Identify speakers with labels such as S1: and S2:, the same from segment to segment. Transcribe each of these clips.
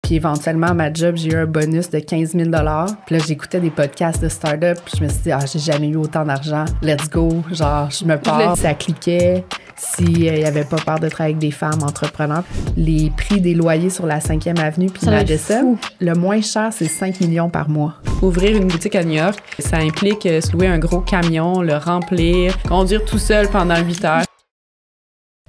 S1: Puis éventuellement, à ma job, j'ai eu un bonus de 15 000 $. Puis là, j'écoutais des podcasts de start-up. Puis je me suis dit, j'ai jamais eu autant d'argent. Let's go. Genre, je me pars. Ça cliquait. S'il n'y avait pas peur de travailler avec des femmes entrepreneurs. Les prix des loyers sur la 5e avenue puis Madison, le moins cher, c'est 5 millions par mois.
S2: Ouvrir une boutique à New York, ça implique se louer un gros camion, le remplir, conduire tout seul pendant 8 heures.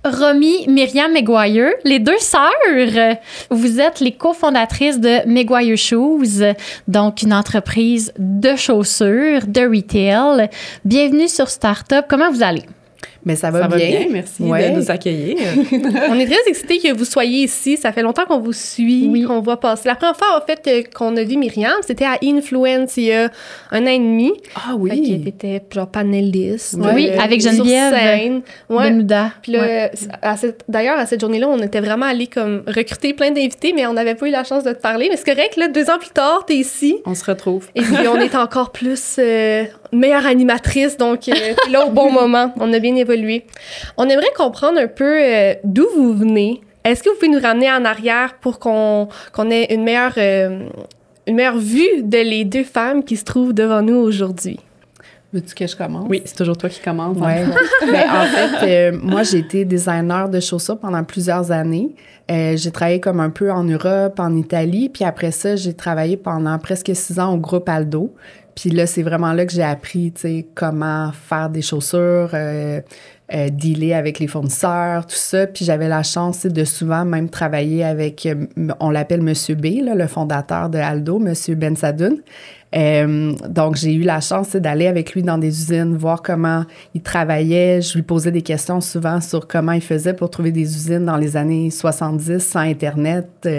S3: Romy, Myriam Maguire, les deux sœurs. Vous êtes les cofondatrices de Maguire Shoes, donc une entreprise de chaussures, de retail. Bienvenue sur Startup. Comment vous allez?
S1: Mais ça va bien.
S2: Merci de nous accueillir.
S4: On est très excités que vous soyez ici. Ça fait longtemps qu'on vous suit, qu'on voit passer. La première fois, en fait, qu'on a vu Myriam, c'était à Influence il y a 1 an et demi.
S1: Ah oui!
S4: Fait qu'elle était genre panéliste.
S3: Oui, avec Geneviève.
S4: Sur scène.
S3: Benouda.
S4: Puis là, d'ailleurs, à cette journée-là, on était vraiment allés comme recruter plein d'invités, mais on n'avait pas eu la chance de te parler. Mais c'est correct, là, 2 ans plus tard, t'es ici.
S2: On se retrouve.
S4: Et puis, on est encore plus meilleure animatrice, donc t'es là au bon moment. On a bien évolué. On aimerait comprendre un peu d'où vous venez. Est-ce que vous pouvez nous ramener en arrière pour qu'on ait une meilleure vue de les 2 femmes qui se trouvent devant nous aujourd'hui?
S1: Veux-tu que je commence?
S2: Oui, c'est toujours toi qui commence.
S1: Ouais. En fait, moi, j'ai été designer de chaussures pendant plusieurs années. J'ai travaillé comme un peu en Europe, en Italie, puis après ça, j'ai travaillé pendant presque 6 ans au groupe Aldo. Puis là, c'est vraiment là que j'ai appris, tu sais, comment faire des chaussures, dealer avec les fournisseurs, tout ça. Puis j'avais la chance de souvent même travailler avec, on l'appelle Monsieur B, là, le fondateur de Aldo, Monsieur Ben Sadoun. Donc, j'ai eu la chance d'aller avec lui dans des usines, voir comment il travaillait. Je lui posais des questions souvent sur comment il faisait pour trouver des usines dans les années 70 sans Internet. Puis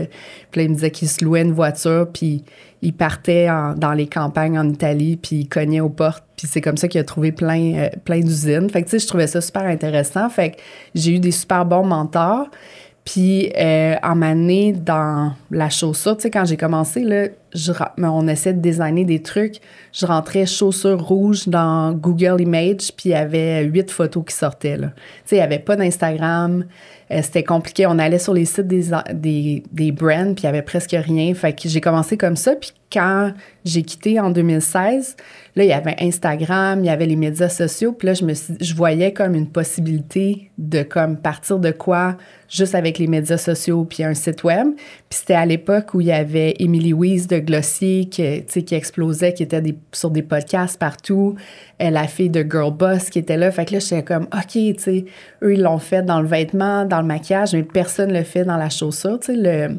S1: là, il me disait qu'il se louait une voiture, puis il partait dans les campagnes en Italie, puis il cognait aux portes. Puis c'est comme ça qu'il a trouvé plein d'usines. Fait que, tu sais, je trouvais ça super intéressant. Fait que j'ai eu des super bons mentors. Puis, en m'année dans la chaussure, tu sais, quand j'ai commencé, là, on essaie de designer des trucs. Je rentrais chaussures rouges dans Google Images, puis il y avait 8 photos qui sortaient, là. Tu sais, il n'y avait pas d'Instagram. C'était compliqué. On allait sur les sites des brands, puis il n'y avait presque rien. Fait que j'ai commencé comme ça. Puis quand j'ai quitté en 2016, là, il y avait Instagram, il y avait les médias sociaux. Puis là, je voyais comme une possibilité de comme partir de quoi juste avec les médias sociaux puis un site web. Puis c'était à l'époque où il y avait Emily Weiss de Glossier qui explosait, qui était sur des podcasts partout. La fille de Girl Boss qui était là. Fait que là, j'étais comme, OK, tu sais, eux, ils l'ont fait dans le vêtement, dans le maquillage, mais personne ne le fait dans la chaussure. Tu sais,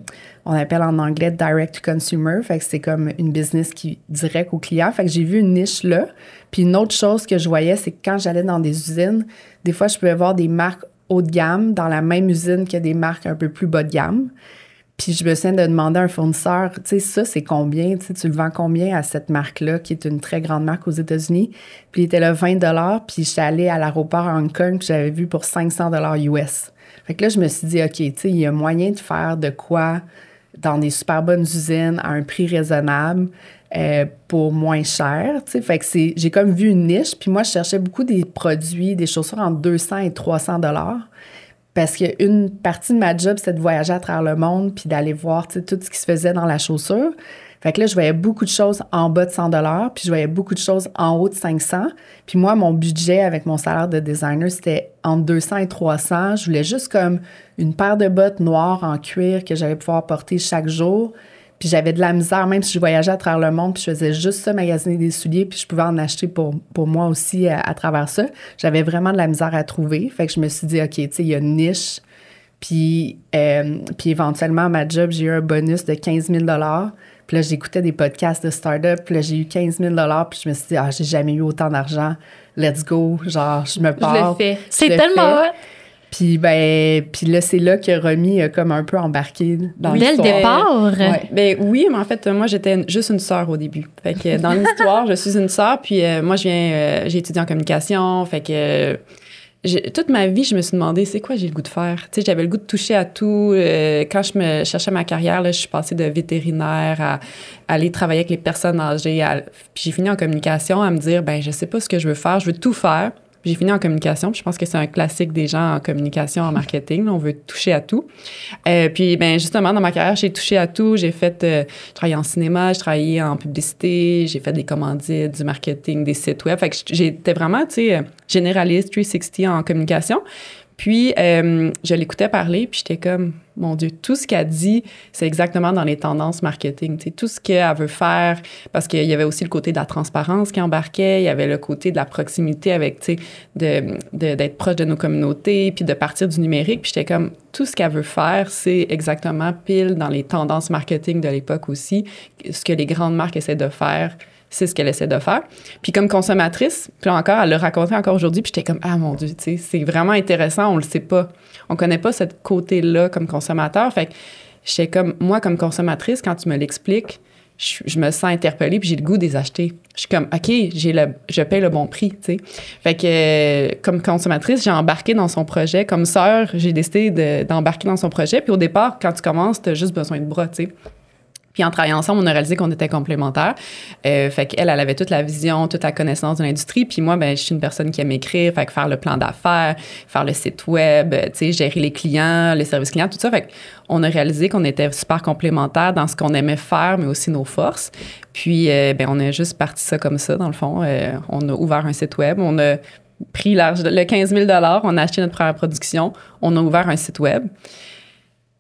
S1: on appelle en anglais direct to consumer. Fait que c'est comme une business qui direct au client. Fait que j'ai vu une niche là. Puis une autre chose que je voyais, c'est que quand j'allais dans des usines, des fois, je pouvais voir des marques haut de gamme dans la même usine que des marques un peu plus bas de gamme. Puis je me souviens de demander à un fournisseur, tu sais, ça, c'est combien? Tu le vends combien à cette marque-là, qui est une très grande marque aux États-Unis? Puis il était là 20 $, puis j'étais allée à l'aéroport à Hong Kong, que j'avais vu pour 500 $ US. Fait que là, je me suis dit, OK, tu sais, il y a moyen de faire de quoi dans des super bonnes usines à un prix raisonnable pour moins cher, tu sais. Fait que j'ai comme vu une niche, puis moi, je cherchais beaucoup des produits, des chaussures entre 200 et 300 $. Parce qu'une partie de ma job, c'était de voyager à travers le monde puis d'aller voir, tu sais, tout ce qui se faisait dans la chaussure. Fait que là, je voyais beaucoup de choses en bas de 100 $, puis je voyais beaucoup de choses en haut de 500. Puis moi, mon budget avec mon salaire de designer, c'était entre 200 et 300. Je voulais juste comme une paire de bottes noires en cuir que j'allais pouvoir porter chaque jour. Puis j'avais de la misère, même si je voyageais à travers le monde, puis je faisais juste ça, magasiner des souliers, puis je pouvais en acheter pour moi aussi à travers ça. J'avais vraiment de la misère à trouver. Fait que je me suis dit, OK, tu sais, il y a une niche. Puis éventuellement, à ma job, j'ai eu un bonus de 15 000 $. Puis là, j'écoutais des podcasts de start-up, puis là, j'ai eu 15 000 $, puis je me suis dit, j'ai jamais eu autant d'argent. Let's go. Genre, je me pars.
S4: Je le fais.
S3: C'est tellement hot.
S1: Puis là, c'est là que Romy a comme un peu embarqué dans
S3: l'histoire. Dès le départ?
S2: Ouais. Ben oui, mais en fait, moi, j'étais juste une sœur au début. Fait que dans l'histoire, je suis une sœur, puis moi, j'ai étudié en communication, fait que toute ma vie, je me suis demandé, c'est quoi j'ai le goût de faire? Tu sais, j'avais le goût de toucher à tout. Quand je me cherchais ma carrière, là, je suis passée de vétérinaire à aller travailler avec les personnes âgées. Puis j'ai fini en communication à me dire, ben je sais pas ce que je veux faire, je veux tout faire. J'ai fini en communication, puis je pense que c'est un classique des gens en communication, en marketing. Là, on veut toucher à tout. Puis, ben justement, dans ma carrière, j'ai touché à tout. J'ai fait, je travaillé en cinéma, j'ai travaillé en publicité, j'ai fait des commandites, du marketing, des sites web. Fait que j'étais vraiment, tu sais, généraliste 360 en communication. Puis, je l'écoutais parler, puis j'étais comme, mon Dieu, tout ce qu'elle dit, c'est exactement dans les tendances marketing. Tu sais, tout ce qu'elle veut faire, parce qu'il y avait aussi le côté de la transparence qui embarquait, il y avait le côté de la proximité avec, tu sais, d'être proche de nos communautés, puis de partir du numérique. Puis j'étais comme, tout ce qu'elle veut faire, c'est exactement pile dans les tendances marketing de l'époque aussi. Ce que les grandes marques essaient de faire, c'est ce qu'elle essaie de faire. Puis comme consommatrice, puis là encore, elle le racontait encore aujourd'hui, puis j'étais comme, ah mon Dieu, tu sais, c'est vraiment intéressant, on le sait pas. On connaît pas ce côté-là comme consommateur. Fait que j'étais comme, moi, comme consommatrice, quand tu me l'expliques, je me sens interpellée, puis j'ai le goût de les acheter. Je suis comme, OK, je paye le bon prix, tu sais. Fait que comme consommatrice, j'ai embarqué dans son projet. Comme sœur, j'ai décidé d'embarquer dans son projet. Puis au départ, quand tu commences, tu as juste besoin de bras, tu sais. Puis en travaillant ensemble, on a réalisé qu'on était complémentaires. Fait qu'elle, elle avait toute la vision, toute la connaissance de l'industrie. Puis moi, ben, je suis une personne qui aime écrire, fait que faire le plan d'affaires, faire le site web, tu sais, gérer les clients, les services clients, tout ça. Fait qu'on a réalisé qu'on était super complémentaires dans ce qu'on aimait faire, mais aussi nos forces. Puis, ben, on a juste parti ça comme ça, dans le fond. On a ouvert un site web, on a pris le 15 000 $, on a acheté notre première production, on a ouvert un site web.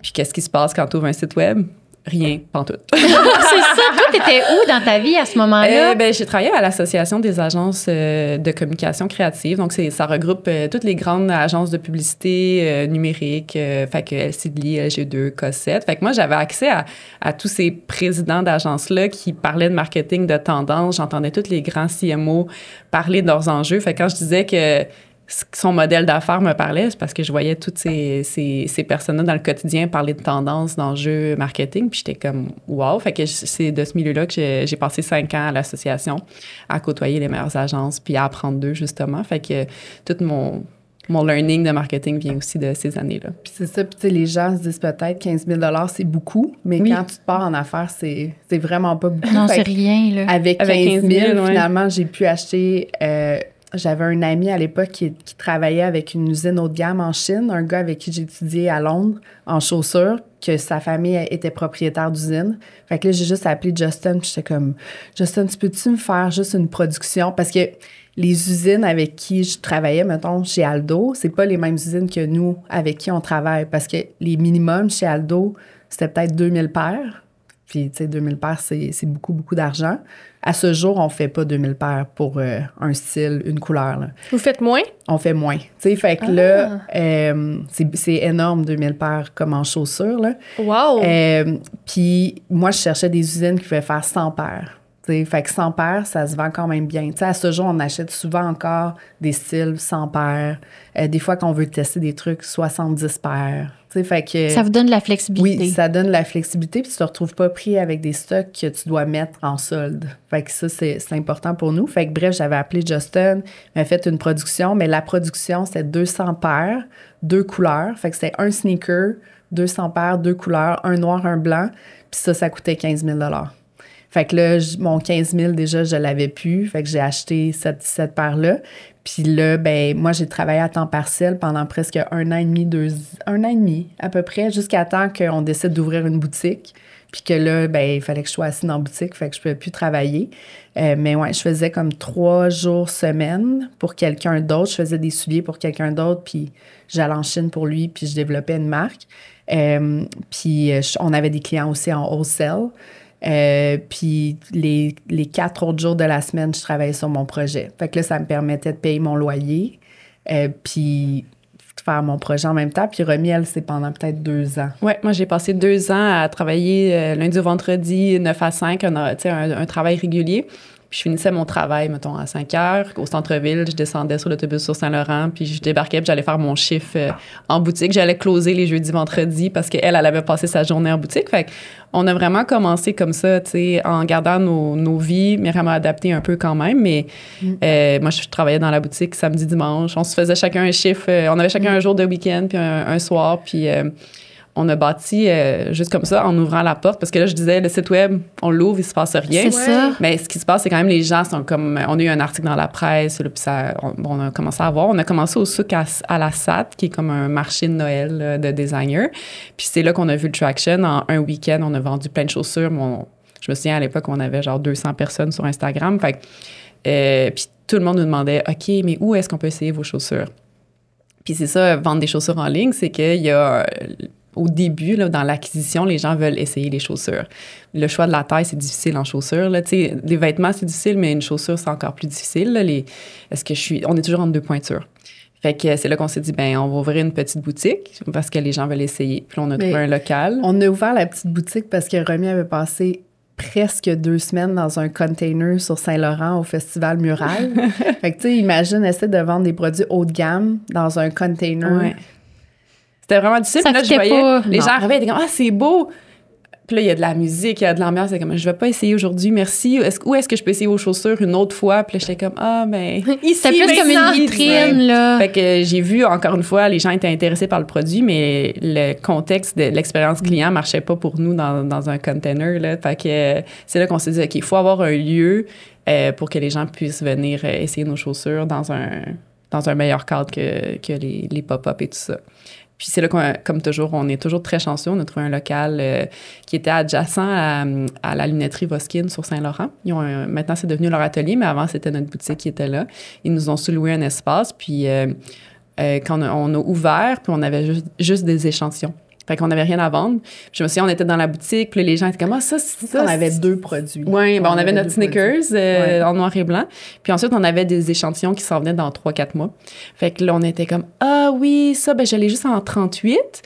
S2: Puis qu'est-ce qui se passe quand tu ouvres un site web? Rien, pantoute.
S3: C'est ça. Toi, t'étais où dans ta vie à ce moment-là?
S2: Ben, j'ai travaillé à l'Association des agences de communication créative. Donc, ça regroupe toutes les grandes agences de publicité numérique, fait que LCD, LG2, Cossette. Fait que moi, j'avais accès à tous ces présidents d'agences-là qui parlaient de marketing, de tendance. J'entendais tous les grands CMO parler de leurs enjeux. Fait que quand je disais que son modèle d'affaires me parlait, c'est parce que je voyais toutes ces personnes-là dans le quotidien parler de tendances, d'enjeux marketing, puis j'étais comme « wow ». Fait que c'est de ce milieu-là que j'ai passé 5 ans à l'association, à côtoyer les meilleures agences, puis à apprendre d'eux, justement. Fait que tout mon learning de marketing vient aussi de ces années-là.
S1: Puis c'est ça, puis tu sais, les gens se disent peut-être 15 000 $ c'est beaucoup, mais
S2: oui.
S1: Quand tu te pars en affaires, c'est vraiment pas beaucoup.
S3: Non, c'est rien, là.
S1: Avec 15 000,
S2: ouais.
S1: Finalement, j'ai pu acheter... J'avais un ami à l'époque qui travaillait avec une usine haut de gamme en Chine, un gars avec qui j'ai étudié à Londres en chaussures, que sa famille était propriétaire d'usine. Fait que là, j'ai juste appelé Justin, puis j'étais comme, Justin, tu peux-tu me faire juste une production? Parce que les usines avec qui je travaillais, mettons, chez Aldo, c'est pas les mêmes usines que nous avec qui on travaille. Parce que les minimums chez Aldo, c'était peut-être 2000 paires. Puis, tu sais, 2000 paires, c'est beaucoup, beaucoup d'argent. À ce jour, on fait pas 2000 paires pour un style, une couleur. Là.
S4: Vous faites moins?
S1: On fait moins. Tu sais, fait que là, c'est énorme, 2000 paires comme en chaussures. Là.
S4: Wow!
S1: Puis, moi, je cherchais des usines qui pouvaient faire 100 paires. T'sais, fait que 100 paires, ça se vend quand même bien. T'sais, à ce jour, on achète souvent encore des styles 100 paires. Des fois, qu'on veut tester des trucs, 70 paires. T'sais, fait que,
S3: ça vous donne de la flexibilité.
S1: Oui, ça donne de la flexibilité, puis tu te retrouves pas pris avec des stocks que tu dois mettre en solde. Fait que ça, c'est important pour nous. Fait que bref, j'avais appelé Justin, il m'a fait une production, mais la production, c'était 200 paires, 2 couleurs. Fait que c'était un sneaker, 200 paires, 2 couleurs, un noir, un blanc, puis ça coûtait 15 000 $. Fait que là, mon 15 000, déjà, je l'avais plus. Fait que j'ai acheté cette paire-là. Puis là, ben moi, j'ai travaillé à temps partiel pendant presque 1 an et demi, 1 an et demi à peu près, jusqu'à temps qu'on décide d'ouvrir une boutique. Puis que là, ben il fallait que je sois assise dans la boutique, fait que je pouvais plus travailler. Mais ouais, je faisais comme 3 jours semaine pour quelqu'un d'autre. Je faisais des souliers pour quelqu'un d'autre, puis j'allais en Chine pour lui, puis je développais une marque. Puis on avait des clients aussi en wholesale. Puis les 4 autres jours de la semaine, je travaillais sur mon projet. Fait que là, ça me permettait de payer mon loyer, puis de faire mon projet en même temps. Puis Romy, elle, c'est pendant peut-être 2 ans.
S2: Oui, moi, j'ai passé 2 ans à travailler lundi au vendredi, 9 à 5, un travail régulier. Puis je finissais mon travail, mettons, à 5 heures. Au centre-ville, je descendais sur l'autobus sur Saint-Laurent, puis je débarquais, puis j'allais faire mon chiffre en boutique. J'allais closer les jeudis, vendredis, parce qu'elle avait passé sa journée en boutique. Fait qu'on a vraiment commencé comme ça, tu sais, en gardant nos vies, mais vraiment adapté un peu quand même. Mais moi, je travaillais dans la boutique samedi, dimanche. On se faisait chacun un chiffre. On avait chacun un jour de week-end, puis un soir, puis on a bâti juste comme ça, en ouvrant la porte. Parce que là, je disais, le site web, on l'ouvre, il se passe rien.
S3: C'est ça.
S2: Mais ce qui se passe, c'est quand même les gens sont comme... On a eu un article dans la presse, là, puis on a commencé à voir. On a commencé au souk à la SAT, qui est comme un marché de Noël là, de designers. Puis c'est là qu'on a vu le traction. En un week-end, on a vendu plein de chaussures. Je me souviens, à l'époque, on avait genre 200 personnes sur Instagram. Fait que, puis tout le monde nous demandait, OK, mais où est-ce qu'on peut essayer vos chaussures? Puis c'est ça, vendre des chaussures en ligne, c'est qu'il y a... Au début, là, dans l'acquisition, les gens veulent essayer les chaussures. Le choix de la taille, c'est difficile en chaussures. Là. Les vêtements, c'est difficile, mais une chaussure, c'est encore plus difficile. Là. On est toujours entre deux pointures. Fait que c'est là qu'on s'est dit, on va ouvrir une petite boutique parce que les gens veulent essayer. Puis là, on a trouvé un local.
S1: On a ouvert la petite boutique parce que Romy avait passé presque 2 semaines dans un container sur Saint-Laurent au Festival Mural. Fait que, tu sais, imagine, essayer de vendre des produits haut de gamme dans un container.
S2: Ouais. C'était vraiment difficile.
S3: Ça
S2: là, je voyais
S3: pas.
S2: les
S3: Non.
S2: gens arrivaient et étaient comme, ah, c'est beau. Puis là, il y a de la musique, il y a de l'ambiance. C'est comme, je vais pas essayer aujourd'hui, merci. Où est-ce que je peux essayer vos chaussures une autre fois? Puis là, j'étais comme,
S3: C'était plus comme une vitrine, là.
S2: Fait que j'ai vu, encore une fois, les gens étaient intéressés par le produit, mais le contexte de l'expérience client marchait pas pour nous dans un container, là. Fait que c'est là qu'on s'est dit, OK, il faut avoir un lieu pour que les gens puissent venir essayer nos chaussures dans un meilleur cadre que les pop-up et tout ça. Puis c'est là comme toujours, on est toujours très chanceux. On a trouvé un local qui était adjacent à la lunetterie Voskin sur Saint-Laurent. Maintenant, c'est devenu leur atelier, mais avant, c'était notre boutique qui était là. Ils nous ont sous-loué un espace. Puis quand on a ouvert, puis on avait juste des échantillons. Fait qu'on n'avait rien à vendre. Puis je me souviens, on était dans la boutique, puis les gens étaient comme, ça, c'est ça.
S1: On avait 2 produits.
S2: Oui, on avait notre
S1: 2
S2: Snickers en noir et blanc. Puis ensuite, on avait des échantillons qui s'en venaient dans 3-4 mois. Fait que là, on était comme, oui, ça, je l'ai juste en 38.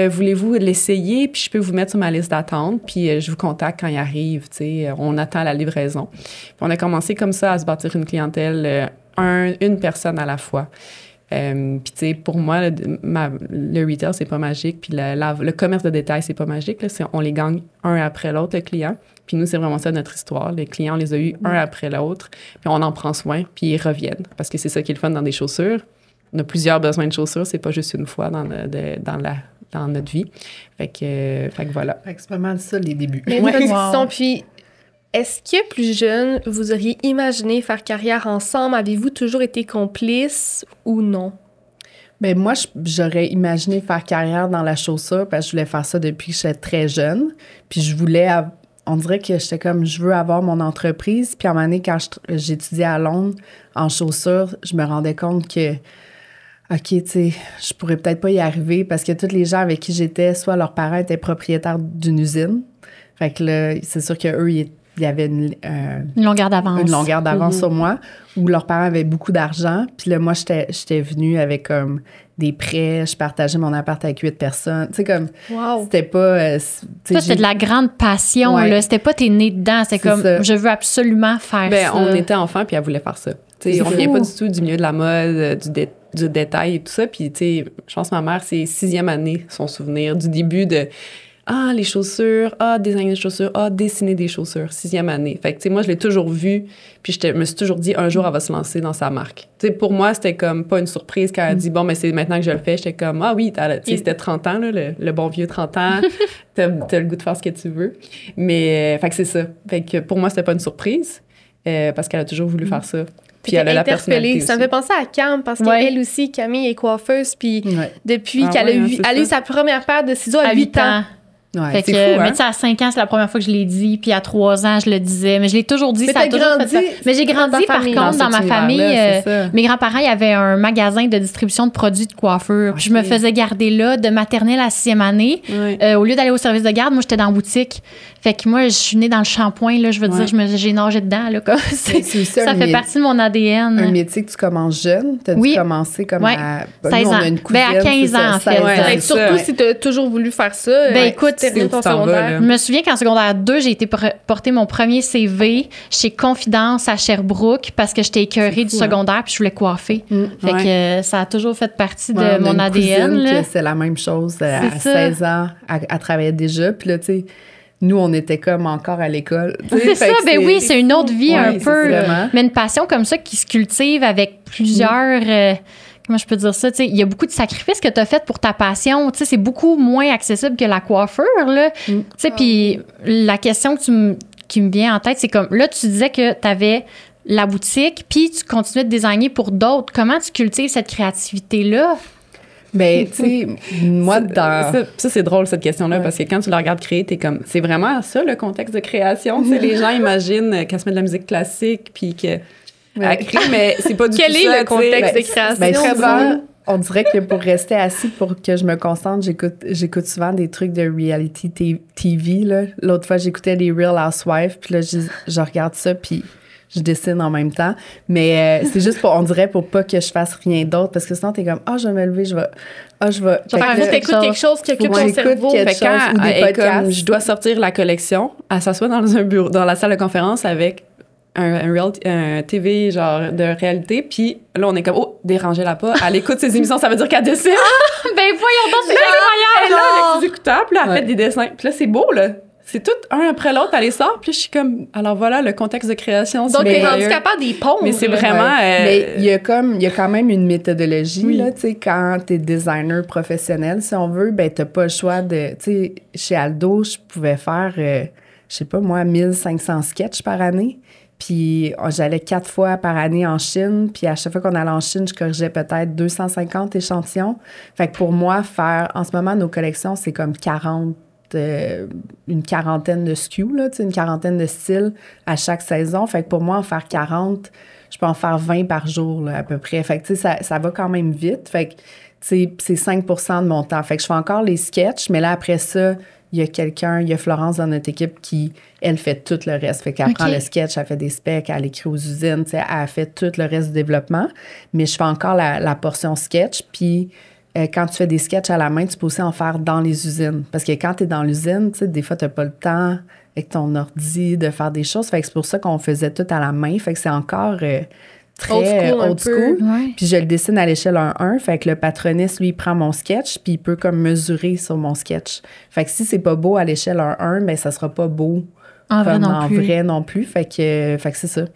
S2: Voulez-vous l'essayer? Puis je peux vous mettre sur ma liste d'attente. Puis je vous contacte quand il arrive, tu sais. On attend la livraison. Puis on a commencé comme ça à se bâtir une clientèle, une personne à la fois. Puis tu sais, pour moi, le retail, c'est pas magique. Puis le commerce de détail, c'est pas magique. Là. On les gagne un après l'autre, le client. Puis nous, c'est vraiment ça notre histoire. Les clients, on les a eus un après l'autre. Puis on en prend soin, puis ils reviennent. Parce que c'est ça qui est le fun dans des chaussures. On a plusieurs besoins de chaussures. C'est pas juste une fois dans notre vie. Fait que voilà.
S1: Fait que c'est pas mal ça, les débuts.
S4: Mais une question, puis... Est-ce que plus jeune, vous auriez imaginé faire carrière ensemble? Avez-vous toujours été complices ou non?
S1: Bien, moi, j'aurais imaginé faire carrière dans la chaussure parce que je voulais faire ça depuis que j'étais très jeune. Puis je voulais... On dirait que j'étais comme, je veux avoir mon entreprise. Puis à un moment donné, quand j'étudiais à Londres en chaussures, je me rendais compte que, OK, tu sais, je pourrais peut-être pas y arriver parce que tous les gens avec qui j'étais, soit leurs parents étaient propriétaires d'une usine. Fait que là, c'est sûr qu'eux, il y avait une
S3: longueur d'avance.
S1: Une longueur d'avance sur moi, où leurs parents avaient beaucoup d'argent. Puis là, moi, j'étais venue avec comme des prêts. Je partageais mon appart avec 8 personnes. Tu sais, comme, c'était pas...
S3: Ça, c'était de la grande passion, là. C'était pas t'es né dedans. C'était comme, ça. Je veux absolument faire ça.
S2: On était enfants, puis elle voulait faire ça. T'sais, on vient pas du tout du milieu de la mode, du détail et tout ça. Puis, tu sais, je pense que ma mère, c'est 6e année, son souvenir, du début de... les chaussures, designer des chaussures, dessiner des chaussures, 6e année. Fait que, tu sais, moi, je l'ai toujours vu, puis je me suis toujours dit, un jour, elle va se lancer dans sa marque. Tu sais, pour moi, c'était comme pas une surprise quand elle a dit, bon, mais c'est maintenant que je le fais. J'étais comme, oui, tu sais, c'était 30 ans, là, le bon vieux 30 ans, t'as le goût de faire ce que tu veux. Mais, fait que c'est ça. Fait que pour moi, c'était pas une surprise, parce qu'elle a toujours voulu faire ça. Puis elle a la personnalité.
S4: Ça me fait penser à Cam, parce qu'elle aussi, Camille, est coiffeuse, puis depuis qu'elle a eu sa première paire de ciseaux à 8 ans.
S3: Ouais, fait que, fou, mais tu sais, à 5 ans, c'est la première fois que je l'ai dit, puis à 3 ans, je le disais. Mais je l'ai toujours dit,
S4: mais
S3: ça a toujours
S4: grandi,
S3: fait ça. Mais j'ai grandi, par contre, dans ma famille. Mes grands-parents, il y avait un magasin de distribution de produits de coiffure. Puis je me faisais garder là de maternelle à 6e année. Au lieu d'aller au service de garde, moi, j'étais dans la boutique. Fait que moi, je suis née dans le shampoing, là, je veux dire, j'ai nagé dedans, là, comme ça fait partie de mon ADN.
S1: Un métier que tu commences jeune, t'as dû commencer comme à...
S3: 16 ans. À 15 ans, en fait.
S4: Surtout si t'as toujours voulu faire ça.
S3: Ben écoute,
S4: ton secondaire.
S3: Je me souviens qu'en secondaire 2, j'ai été porter mon premier CV chez Confidence à Sherbrooke parce que j'étais écœurée du secondaire puis je voulais coiffer. Fait que ça a toujours fait partie de mon ADN.
S1: C'est la même chose à 16 ans, à travailler déjà. Puis là, tu sais, nous, on était comme encore à l'école.
S3: C'est ça, ben oui, c'est une autre vie un peu. Mais une passion comme ça qui se cultive avec plusieurs... comment je peux dire ça, tu sais, il y a beaucoup de sacrifices que tu as fait pour ta passion. Tu sais, c'est beaucoup moins accessible que la coiffure, là. Tu sais, puis la question qui me vient en tête, c'est comme, là, tu disais que tu avais la boutique, puis tu continuais de designer pour d'autres. Comment tu cultives cette créativité-là?
S1: Ben, tu sais, moi,
S2: Ça, c'est drôle, cette question-là, parce que quand tu la regardes créer, t'es comme... C'est vraiment ça, le contexte de création. Tu sais, les gens imaginent qu'elle se met de la musique classique, puis qu'elle crée, mais c'est pas du tout ça.
S4: Quel est le contexte de création?
S1: Ben, souvent, on dirait que pour rester assis, pour que je me concentre, j'écoute souvent des trucs de reality TV, là. L'autre fois, j'écoutais les Real Housewives, puis là, je regarde ça, puis je dessine en même temps. Mais c'est juste on dirait pour pas que je fasse rien d'autre, parce que sinon, t'es comme, je vais me lever, je vais...
S4: T'écoutes quelque chose qui occupe ton cerveau.
S2: Fait quand ou des podcasts. Comme je dois sortir la collection, elle s'assoit dans un bureau, dans la salle de conférence avec un TV genre de réalité, puis là on est comme dérangez-la pas, elle écoute ses émissions, ça veut dire qu'elle dessine.
S3: Ben voyons donc, c'est incroyable.
S2: Elle est là avec ses écouteurs, puis là elle fait des dessins, puis là c'est beau là. C'est tout un après l'autre, elle les sort, puis je suis comme alors voilà le contexte de création.
S4: Donc t'es rendu capable des ponts.
S2: Mais c'est vraiment
S1: mais il y a quand même une méthodologie là, tu sais, quand t'es designer professionnel si on veut, ben t'as pas le choix de, tu sais, chez Aldo, je pouvais faire je sais pas moi 1500 sketchs par année. Puis j'allais 4 fois par année en Chine. Puis à chaque fois qu'on allait en Chine, je corrigeais peut-être 250 échantillons. Fait que pour moi, en ce moment, nos collections, c'est comme une quarantaine de SKU, là, une quarantaine de styles à chaque saison. Fait que pour moi, en faire 40, je peux en faire 20 par jour, là, à peu près. Fait que tu sais, ça va quand même vite. Fait que c'est 5% de mon temps. Fait que je fais encore les sketchs, mais là, après ça, il y a Florence dans notre équipe qui, elle, fait tout le reste. Fait qu'elle prend le sketch, elle fait des specs, elle écrit aux usines, tu sais, elle fait tout le reste du développement. Mais je fais encore la portion sketch. Puis quand tu fais des sketchs à la main, tu peux aussi en faire dans les usines. Parce que quand tu es dans l'usine, tu sais, des fois, tu n'as pas le temps avec ton ordi de faire des choses. Fait que c'est pour ça qu'on faisait tout à la main. Fait que c'est encore... très old school.
S3: Ouais.
S1: Puis je le dessine à l'échelle 1-1. Fait que le patroniste, lui, il prend mon sketch, puis il peut comme mesurer sur mon sketch. Fait que si c'est pas beau à l'échelle 1-1, ben ça sera pas beau
S3: en
S1: comme
S3: vrai
S1: non plus. Fait que c'est ça.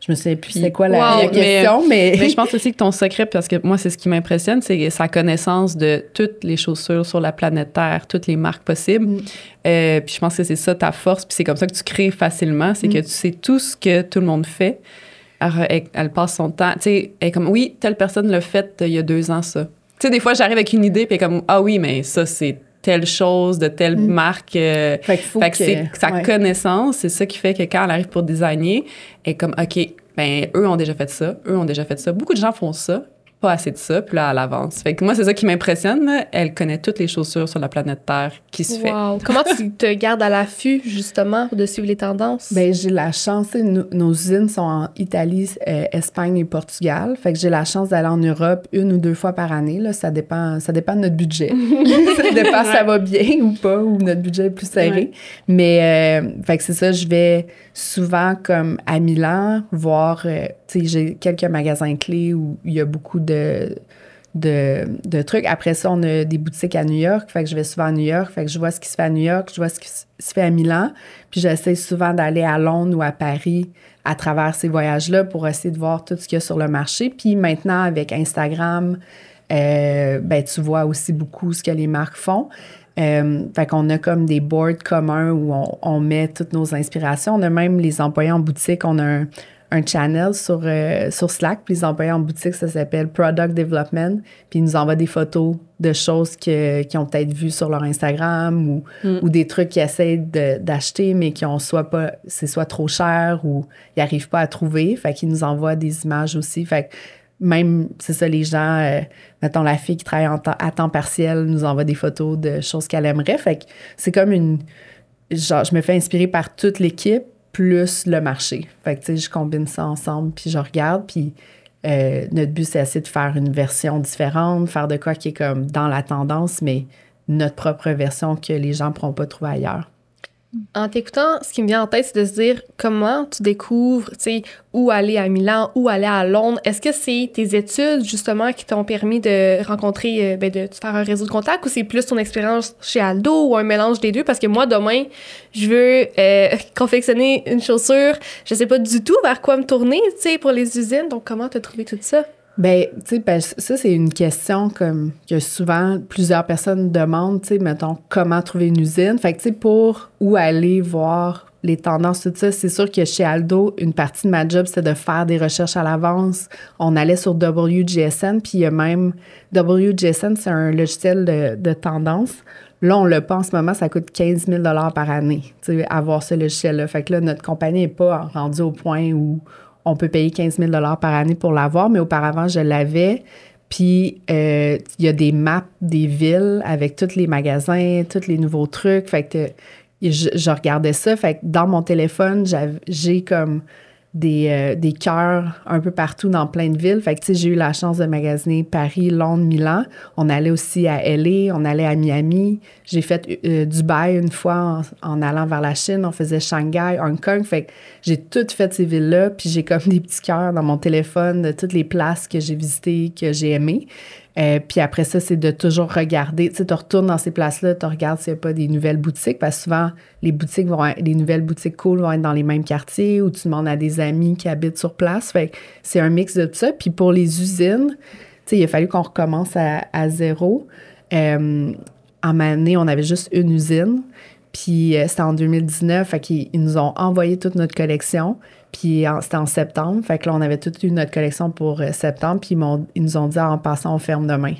S1: Je me souviens plus c'est quoi la question, mais
S2: je pense aussi que ton secret, parce que moi, c'est ce qui m'impressionne, c'est sa connaissance de toutes les chaussures sur la planète Terre, toutes les marques possibles. Puis je pense que c'est ça ta force, puis c'est comme ça que tu crées facilement, c'est que tu sais tout ce que tout le monde fait. Elle passe son temps. Tu sais, elle est comme, oui, telle personne l'a fait il y a 2 ans, ça. Tu sais, des fois, j'arrive avec une idée, puis elle est comme, ah oui, mais ça, c'est telle chose de telle marque. Fait que c'est sa connaissance, c'est ça qui fait que quand elle arrive pour designer, elle est comme, OK, ben eux ont déjà fait ça, Beaucoup de gens font ça, pas assez de ça, puis là, elle avance. Fait que moi, c'est ça qui m'impressionne, là. Elle connaît toutes les chaussures sur la planète Terre qui se fait.
S4: Comment tu te gardes à l'affût, justement, de suivre les tendances?
S1: Ben j'ai la chance, nos usines sont en Italie, Espagne et Portugal. Fait que j'ai la chance d'aller en Europe 1 ou 2 fois par année. Là, ça dépend de notre budget. Ça dépend si ça va bien ou pas, ou notre budget est plus serré. Ouais. Mais, fait que c'est ça, je vais souvent comme à Milan voir, tu sais, j'ai quelques magasins clés où il y a beaucoup de trucs. Après ça, on a des boutiques à New York. Fait que je vais souvent à New York. Fait que je vois ce qui se fait à New York, je vois ce qui se fait à Milan. Puis j'essaie souvent d'aller à Londres ou à Paris à travers ces voyages-là pour essayer de voir tout ce qu'il y a sur le marché. Puis maintenant, avec Instagram, ben tu vois aussi beaucoup ce que les marques font. Fait qu'on a comme des boards communs où on met toutes nos inspirations. On a même les employés en boutique. On a un channel sur Slack. Puis les employés en boutique, ça s'appelle Product Development. Puis ils nous envoient des photos de choses qu'ils ont peut-être vues sur leur Instagram ou des trucs qu'ils essaient d'acheter, mais qui ont c'est soit trop cher ou ils n'arrivent pas à trouver. Fait qu'ils nous envoient des images aussi. Fait que même, c'est ça, les gens, mettons, la fille qui travaille à temps partiel nous envoie des photos de choses qu'elle aimerait. Fait que c'est comme genre, je me fais inspirer par toute l'équipe plus le marché. Fait que, tu sais, je combine ça ensemble, puis je regarde, puis notre but, c'est essayer de faire une version différente, faire de quoi qui est comme dans la tendance, mais notre propre version que les gens ne pourront pas trouver ailleurs.
S4: En t'écoutant, ce qui me vient en tête, c'est de se dire comment tu découvres, tu sais, où aller à Milan, où aller à Londres. Est-ce que c'est tes études, justement, qui t'ont permis de rencontrer, de faire un réseau de contacts, ou c'est plus ton expérience chez Aldo ou un mélange des deux? Parce que moi, demain, je veux confectionner une chaussure. Je sais pas du tout vers quoi me tourner, tu sais, pour les usines. Donc, comment t'as trouvé tout ça?
S1: Ben, tu sais, ça, c'est une question comme que souvent plusieurs personnes demandent, tu sais, mettons, comment trouver une usine. Fait que, tu sais, pour où aller voir les tendances, tout ça, c'est sûr que chez Aldo, une partie de ma job, c'était de faire des recherches à l'avance. On allait sur WGSN, puis il y a même... WGSN, c'est un logiciel de tendance. Là, on l'a pas en ce moment, ça coûte 15 000 par année, tu sais, avoir ce logiciel-là. Fait que là, notre compagnie n'est pas rendue au point où on peut payer 15 000 par année pour l'avoir, mais auparavant, je l'avais. Puis, il y a des maps des villes avec tous les magasins, tous les nouveaux trucs. Fait que je regardais ça. Fait que dans mon téléphone, j'ai comme des cœurs un peu partout dans plein de villes. Fait que, tu sais, j'ai eu la chance de magasiner Paris, Londres, Milan. On allait aussi à LA, on allait à Miami. J'ai fait Dubaï une fois en allant vers la Chine. On faisait Shanghai, Hong Kong. Fait que j'ai toutes fait ces villes-là. Puis j'ai comme des petits cœurs dans mon téléphone de toutes les places que j'ai visitées, que j'ai aimées. Puis après ça, c'est de toujours regarder. Tu sais, tu retournes dans ces places-là, tu regardes s'il n'y a pas des nouvelles boutiques, parce que souvent, les nouvelles boutiques cool vont être dans les mêmes quartiers ou tu demandes à des amis qui habitent sur place. Fait que c'est un mix de tout ça. Puis pour les usines, tu sais, il a fallu qu'on recommence à zéro. En année, on avait juste une usine. Puis c'était en 2019, fait qu'ils nous ont envoyé toute notre collection. Puis c'était en septembre, fait que là, on avait toute eu notre collection pour septembre. Puis ils nous ont dit, en passant, on ferme demain.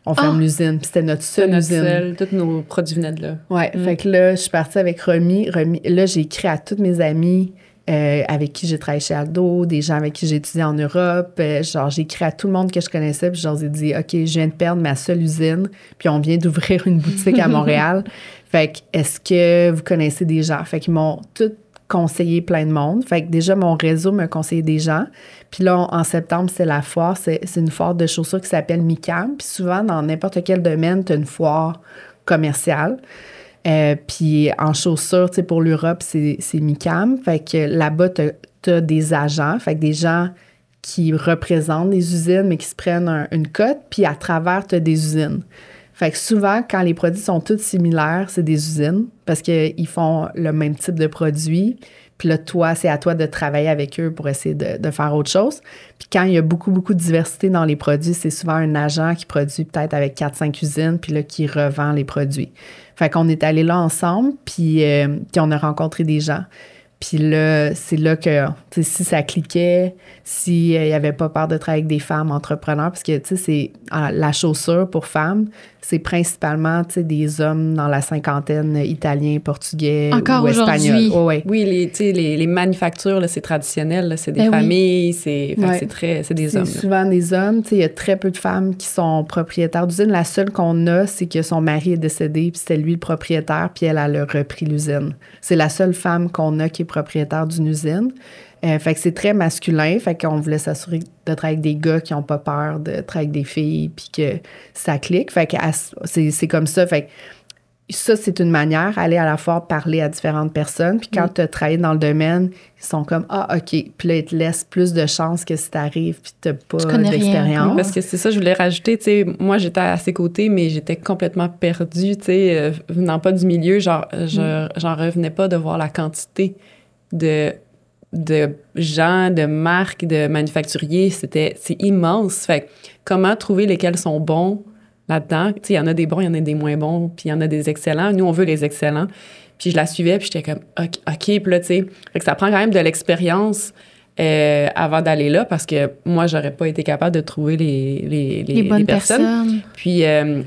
S1: On ferme l'usine. Puis c'était notre seule usine.
S2: Tous nos produits venaient de là.
S1: Ouais, fait que là, je suis partie avec Romy. Là, j'ai écrit à toutes mes amies avec qui j'ai travaillé chez Aldo, des gens avec qui j'ai étudié en Europe. Genre, j'ai écrit à tout le monde que je connaissais, puis je leur ai dit, OK, je viens de perdre ma seule usine, puis on vient d'ouvrir une boutique à Montréal. Fait que, est-ce que vous connaissez des gens? Fait qu'ils m'ont tout conseillé plein de monde. Fait que déjà, mon réseau m'a conseillé des gens. Puis là, en septembre, c'est la foire. C'est une foire de chaussures qui s'appelle MICAM. Puis souvent, dans n'importe quel domaine, tu as une foire commerciale. Puis en chaussures, tu sais, pour l'Europe, c'est MICAM. Fait que là-bas, tu as des agents. Fait que des gens qui représentent des usines, mais qui se prennent une cote. Puis à travers, tu as des usines. Fait que souvent, quand les produits sont tous similaires, c'est des usines parce qu'ils font le même type de produit. Puis là, toi, c'est à toi de travailler avec eux pour essayer de faire autre chose. Puis quand il y a beaucoup, beaucoup de diversité dans les produits, c'est souvent un agent qui produit peut-être avec 4-5 usines, puis là, qui revend les produits. Fait qu'on est allés là ensemble, puis on a rencontré des gens. Puis là, c'est là que, tu sais, si ça cliquait, s'il n'y avait pas peur de travailler avec des femmes entrepreneurs, parce que, tu sais, c'est la chaussure pour femmes, c'est principalement, tu sais, des hommes dans la cinquantaine, italiens, portugais
S3: encore
S1: ou espagnols.
S3: aujourd'hui.
S1: Ouais.
S2: Oui, les manufactures, là, c'est traditionnel, là, c'est des familles, c'est des hommes.
S1: C'est souvent des hommes. Tu sais, il y a très peu de femmes qui sont propriétaires d'usine. La seule qu'on a, c'est que son mari est décédé, puis c'était lui le propriétaire, puis elle a repris l'usine. C'est la seule femme qu'on a qui est propriétaire d'une usine. Fait que c'est très masculin. Fait qu'on voulait s'assurer de travailler avec des gars qui n'ont pas peur de travailler avec des filles, puis que ça clique. Fait que c'est comme ça. Fait que ça, c'est une manière, aller à la foire, parler à différentes personnes. Puis quand tu as travaillé dans le domaine, ils sont comme, ah, OK. Puis là, ils te laissent plus de chances que si tu arrives puis tu n'as pas d'expérience.
S2: Parce que c'est ça, je voulais rajouter. Tu sais, moi, j'étais à ses côtés, mais j'étais complètement perdue. Tu sais, venant pas du milieu, genre, j'en revenais pas de voir la quantité de gens, de marques, de manufacturiers. C'est immense. Fait que comment trouver lesquels sont bons là-dedans? Tu sais, il y en a des bons, il y en a des moins bons, puis il y en a des excellents. Nous, on veut les excellents. Puis je la suivais, puis j'étais comme, OK, puis là, tu sais, fait que ça prend quand même de l'expérience avant d'aller là, parce que moi, j'aurais pas été capable de trouver les
S3: bonnes
S2: personnes. Puis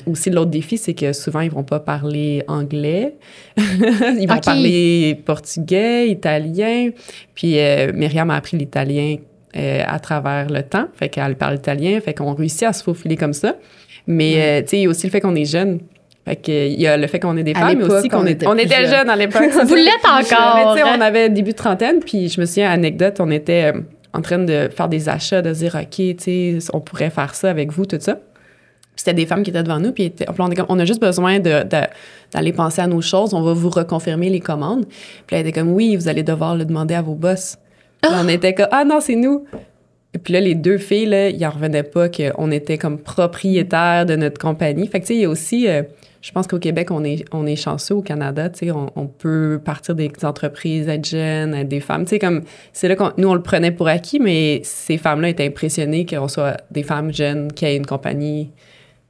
S2: aussi, l'autre défi, c'est que souvent, ils vont pas parler anglais. Ils vont parler portugais, italien. Puis Myriam a appris l'italien à travers le temps. Fait qu'elle parle italien, fait qu'on réussit à se faufiler comme ça. Mais, tu sais, il y a aussi le fait qu'on est jeunes. Fait qu'il y a le fait qu'on est des femmes, mais aussi qu'on était jeunes à l'époque.
S3: Vous l'êtes encore!
S2: Mais tu sais, on avait début de trentaine, puis je me souviens, anecdote, on était en train de faire des achats, de dire, OK, tu sais, on pourrait faire ça avec vous, tout ça. Puis c'était des femmes qui étaient devant nous, puis on a juste besoin d'aller penser à nos choses, on va vous reconfirmer les commandes. Puis elle était comme, oui, vous allez devoir le demander à vos boss. Puis on était comme, ah non, c'est nous! Et puis là, les deux filles, là, ils n'en revenaient pas qu'on était comme propriétaires de notre compagnie. Fait que, tu sais, il y a aussi, je pense qu'au Québec, on est chanceux au Canada, tu sais, on peut partir des entreprises, être jeunes, être des femmes, tu sais, comme, c'est là nous, on le prenait pour acquis, mais ces femmes-là étaient impressionnées qu'on soit des femmes jeunes qui aient une compagnie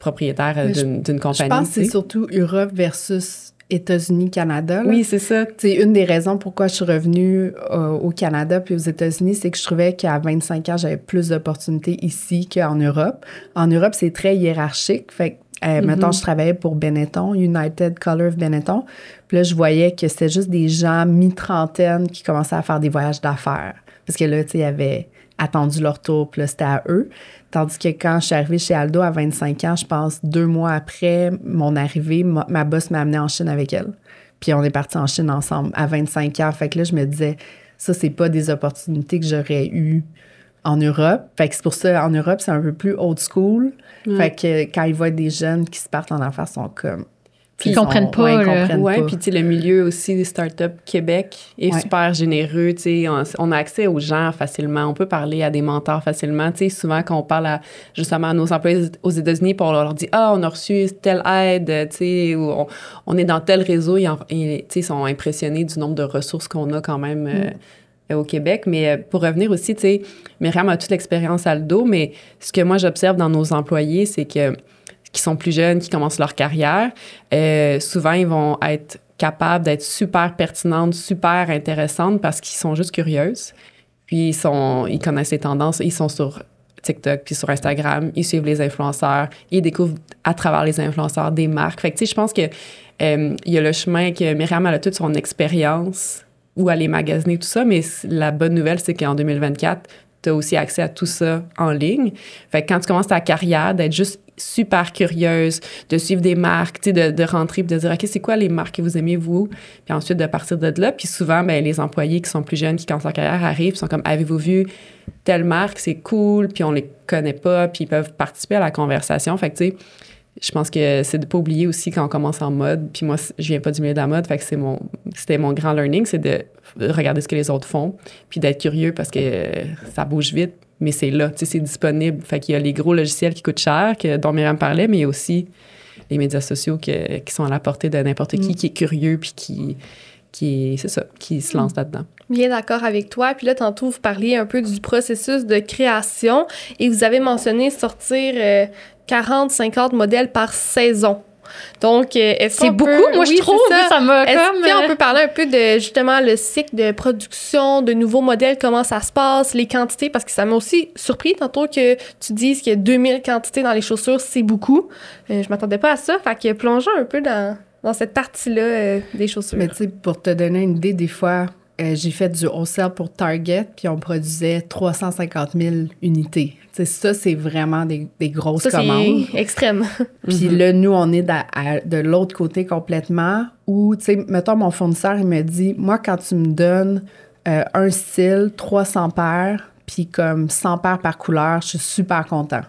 S2: propriétaire d'une compagnie.
S1: Je pense que c'est surtout Europe versus États-Unis, Canada. Là.
S2: Oui, c'est ça.
S1: C'est une des raisons pourquoi je suis revenue au Canada puis aux États-Unis, c'est que je trouvais qu'à 25 ans, j'avais plus d'opportunités ici qu'en Europe. En Europe, c'est très hiérarchique. Fait que, mettons, je travaillais pour Benetton, United Color of Benetton. Puis là, je voyais que c'était juste des gens mi-trentaine qui commençaient à faire des voyages d'affaires. Parce que là, tu sais, ils avaient attendu leur tour, puis là, c'était à eux. Tandis que quand je suis arrivée chez Aldo à 25 ans, je pense 2 mois après mon arrivée, ma boss m'a amenée en Chine avec elle. Puis on est partis en Chine ensemble à 25 ans. Fait que là, je me disais, ça, c'est pas des opportunités que j'aurais eues en Europe. Fait que c'est pour ça, en Europe, c'est un peu plus old school. Fait que quand ils voient des jeunes qui se partent en affaires, ils sont comme...
S3: Puis ils comprennent pas.
S2: Oui, puis tu sais, le milieu aussi des startups Québec est super généreux. Tu sais, on a accès aux gens facilement. On peut parler à des mentors facilement. Tu sais, souvent, quand on parle justement à nos employés aux États-Unis, puis on leur dit « Ah, on a reçu telle aide, tu sais, ou on est dans tel réseau. » Tu sais, ils sont impressionnés du nombre de ressources qu'on a quand même au Québec. Mais pour revenir aussi, tu sais, Myriam a toute l'expérience Aldo, mais ce que moi, j'observe dans nos employés, c'est que qui sont plus jeunes, qui commencent leur carrière, souvent, ils vont être capables d'être super pertinentes, super intéressantes parce qu'ils sont juste curieuses. Puis, ils connaissent les tendances. Ils sont sur TikTok puis sur Instagram. Ils suivent les influenceurs. Ils découvrent à travers les influenceurs des marques. Fait que, tu sais, je pense que il y a le chemin que Myriam, elle a toute son expérience où aller magasiner, tout ça. Mais la bonne nouvelle, c'est qu'en 2024, tu as aussi accès à tout ça en ligne. Fait que quand tu commences ta carrière, d'être juste super curieuse, de suivre des marques, tu sais, de rentrer et de dire, OK, c'est quoi les marques que vous aimez, vous? Puis ensuite, de partir de là. Puis souvent, ben, les employés qui sont plus jeunes, qui commencent leur carrière, arrivent, sont comme, avez-vous vu telle marque? C'est cool. Puis on les connaît pas. Puis ils peuvent participer à la conversation. Fait que, tu sais, je pense que c'est de pas oublier aussi quand on commence en mode. Puis moi, je viens pas du milieu de la mode. Fait que c'était mon grand learning, c'est de regarder ce que les autres font. Puis d'être curieux parce que ça bouge vite. Mais c'est là, tu sais, c'est disponible. Fait qu'il y a les gros logiciels qui coûtent cher, dont Myriam parlait, mais il y a aussi les médias sociaux qui sont à la portée de n'importe qui est curieux puis qui se lance là-dedans.
S4: Bien d'accord avec toi. Puis là, tantôt, vous parliez un peu du processus de création et vous avez mentionné sortir 40-50 modèles par saison. Donc,
S3: c'est beaucoup, moi, je trouve. Ça m'a comme...
S4: Est-ce qu'on peut parler un peu de, justement, le cycle de production, de nouveaux modèles, comment ça se passe, les quantités, parce que ça m'a aussi surpris tantôt que tu dises qu'il y a 2000 quantités dans les chaussures, c'est beaucoup. Je m'attendais pas à ça. Fait que plongeons un peu dans cette partie-là des chaussures.
S1: Mais tu sais, pour te donner une idée, des fois, j'ai fait du wholesale pour Target, puis on produisait 350 000 unités. T'sais, ça, c'est vraiment des grosses commandes.
S4: C'est extrême.
S1: Puis là, nous, on est de l'autre côté complètement où, tu sais, mettons, mon fournisseur, il me dit, moi, quand tu me donnes un style, 300 paires, puis comme 100 paires par couleur, je suis super content.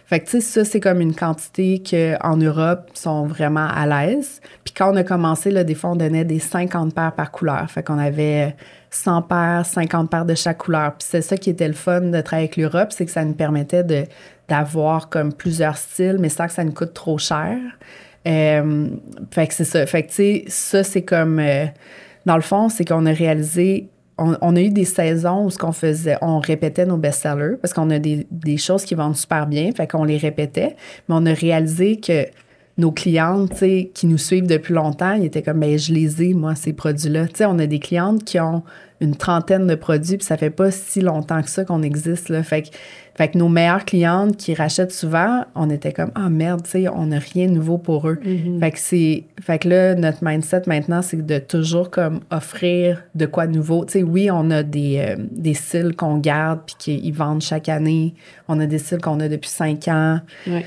S1: Fait que, tu sais, ça, c'est comme une quantité qu'en Europe, ils sont vraiment à l'aise. Puis quand on a commencé, là, des fois, on donnait des 50 paires par couleur. Fait qu'on avait 100 paires, 50 paires de chaque couleur. Puis c'est ça qui était le fun de travailler avec l'Europe, c'est que ça nous permettait d'avoir comme plusieurs styles, mais sans que ça nous coûte trop cher. Fait que c'est ça. Fait que, tu sais, ça, c'est comme... dans le fond, c'est qu'on a réalisé... On a eu des saisons où on répétait nos best-sellers parce qu'on a des choses qui vendent super bien, fait qu'on les répétait. Mais on a réalisé que nos clientes, tu sais, qui nous suivent depuis longtemps, ils étaient comme, ben je les ai, moi, ces produits-là. Tu sais, on a des clientes qui ont une trentaine de produits, puis ça fait pas si longtemps que ça qu'on existe, là. Fait que nos meilleures clientes qui rachètent souvent, on était comme, ah merde, tu sais, on n'a rien de nouveau pour eux. Mm-hmm. Fait que là, notre mindset maintenant, c'est de toujours comme offrir de quoi de nouveau. Tu sais, oui, on a des styles qu'on garde puis qu'ils vendent chaque année. On a des styles qu'on a depuis 5 ans.
S2: Ouais.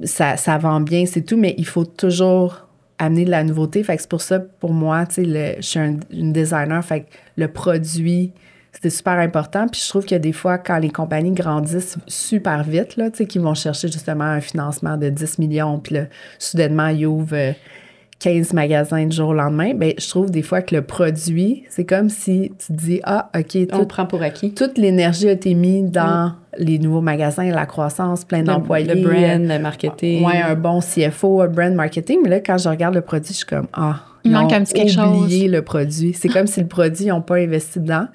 S1: Ça vend bien, c'est tout, mais il faut toujours amener de la nouveauté. Fait que c'est pour ça, pour moi, tu sais, je suis une designer, fait que le produit, c'était super important. Puis je trouve que des fois, quand les compagnies grandissent super vite, là, tu sais, qu'ils vont chercher justement un financement de 10 millions, puis là, soudainement, ils ouvrent 15 magasins du jour au lendemain, ben je trouve des fois que le produit, c'est comme si tu te dis, ah, OK,
S2: On le prend pour acquis.
S1: toute l'énergie a été mise dans les nouveaux magasins, la croissance, plein d'employés.
S2: Le brand, le marketing.
S1: Ouais, un bon CFO, un brand marketing. Mais là, quand je regarde le produit, je suis comme, ah,
S3: Il
S1: ils
S3: manque
S1: ont
S3: un petit quelque
S1: oublié
S3: chose.
S1: le produit. C'est comme si le produit, ils n'ont pas investi dedans.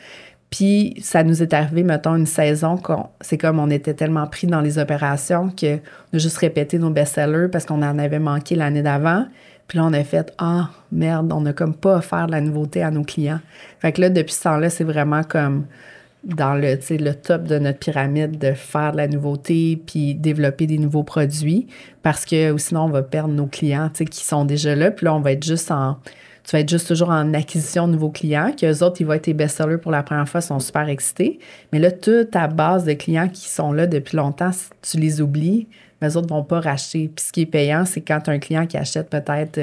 S1: Puis ça nous est arrivé, mettons, une saison, c'est comme on était tellement pris dans les opérations qu'on a juste répété nos best-sellers parce qu'on en avait manqué l'année d'avant. Puis là, on a fait « Ah, merde, on n'a comme pas offert de la nouveauté à nos clients. » Fait que là, depuis ce temps-là, c'est vraiment comme dans le top de notre pyramide de faire de la nouveauté puis développer des nouveaux produits parce que sinon, on va perdre nos clients qui sont déjà là. Puis là, on va être juste tu vas être juste toujours en acquisition de nouveaux clients, qu'eux autres, ils vont être tes best-sellers pour la première fois, ils sont super excités. Mais là, toute ta base de clients qui sont là depuis longtemps, si tu les oublies, les autres ne vont pas racheter. Puis ce qui est payant, c'est quand tu as un client qui achète peut-être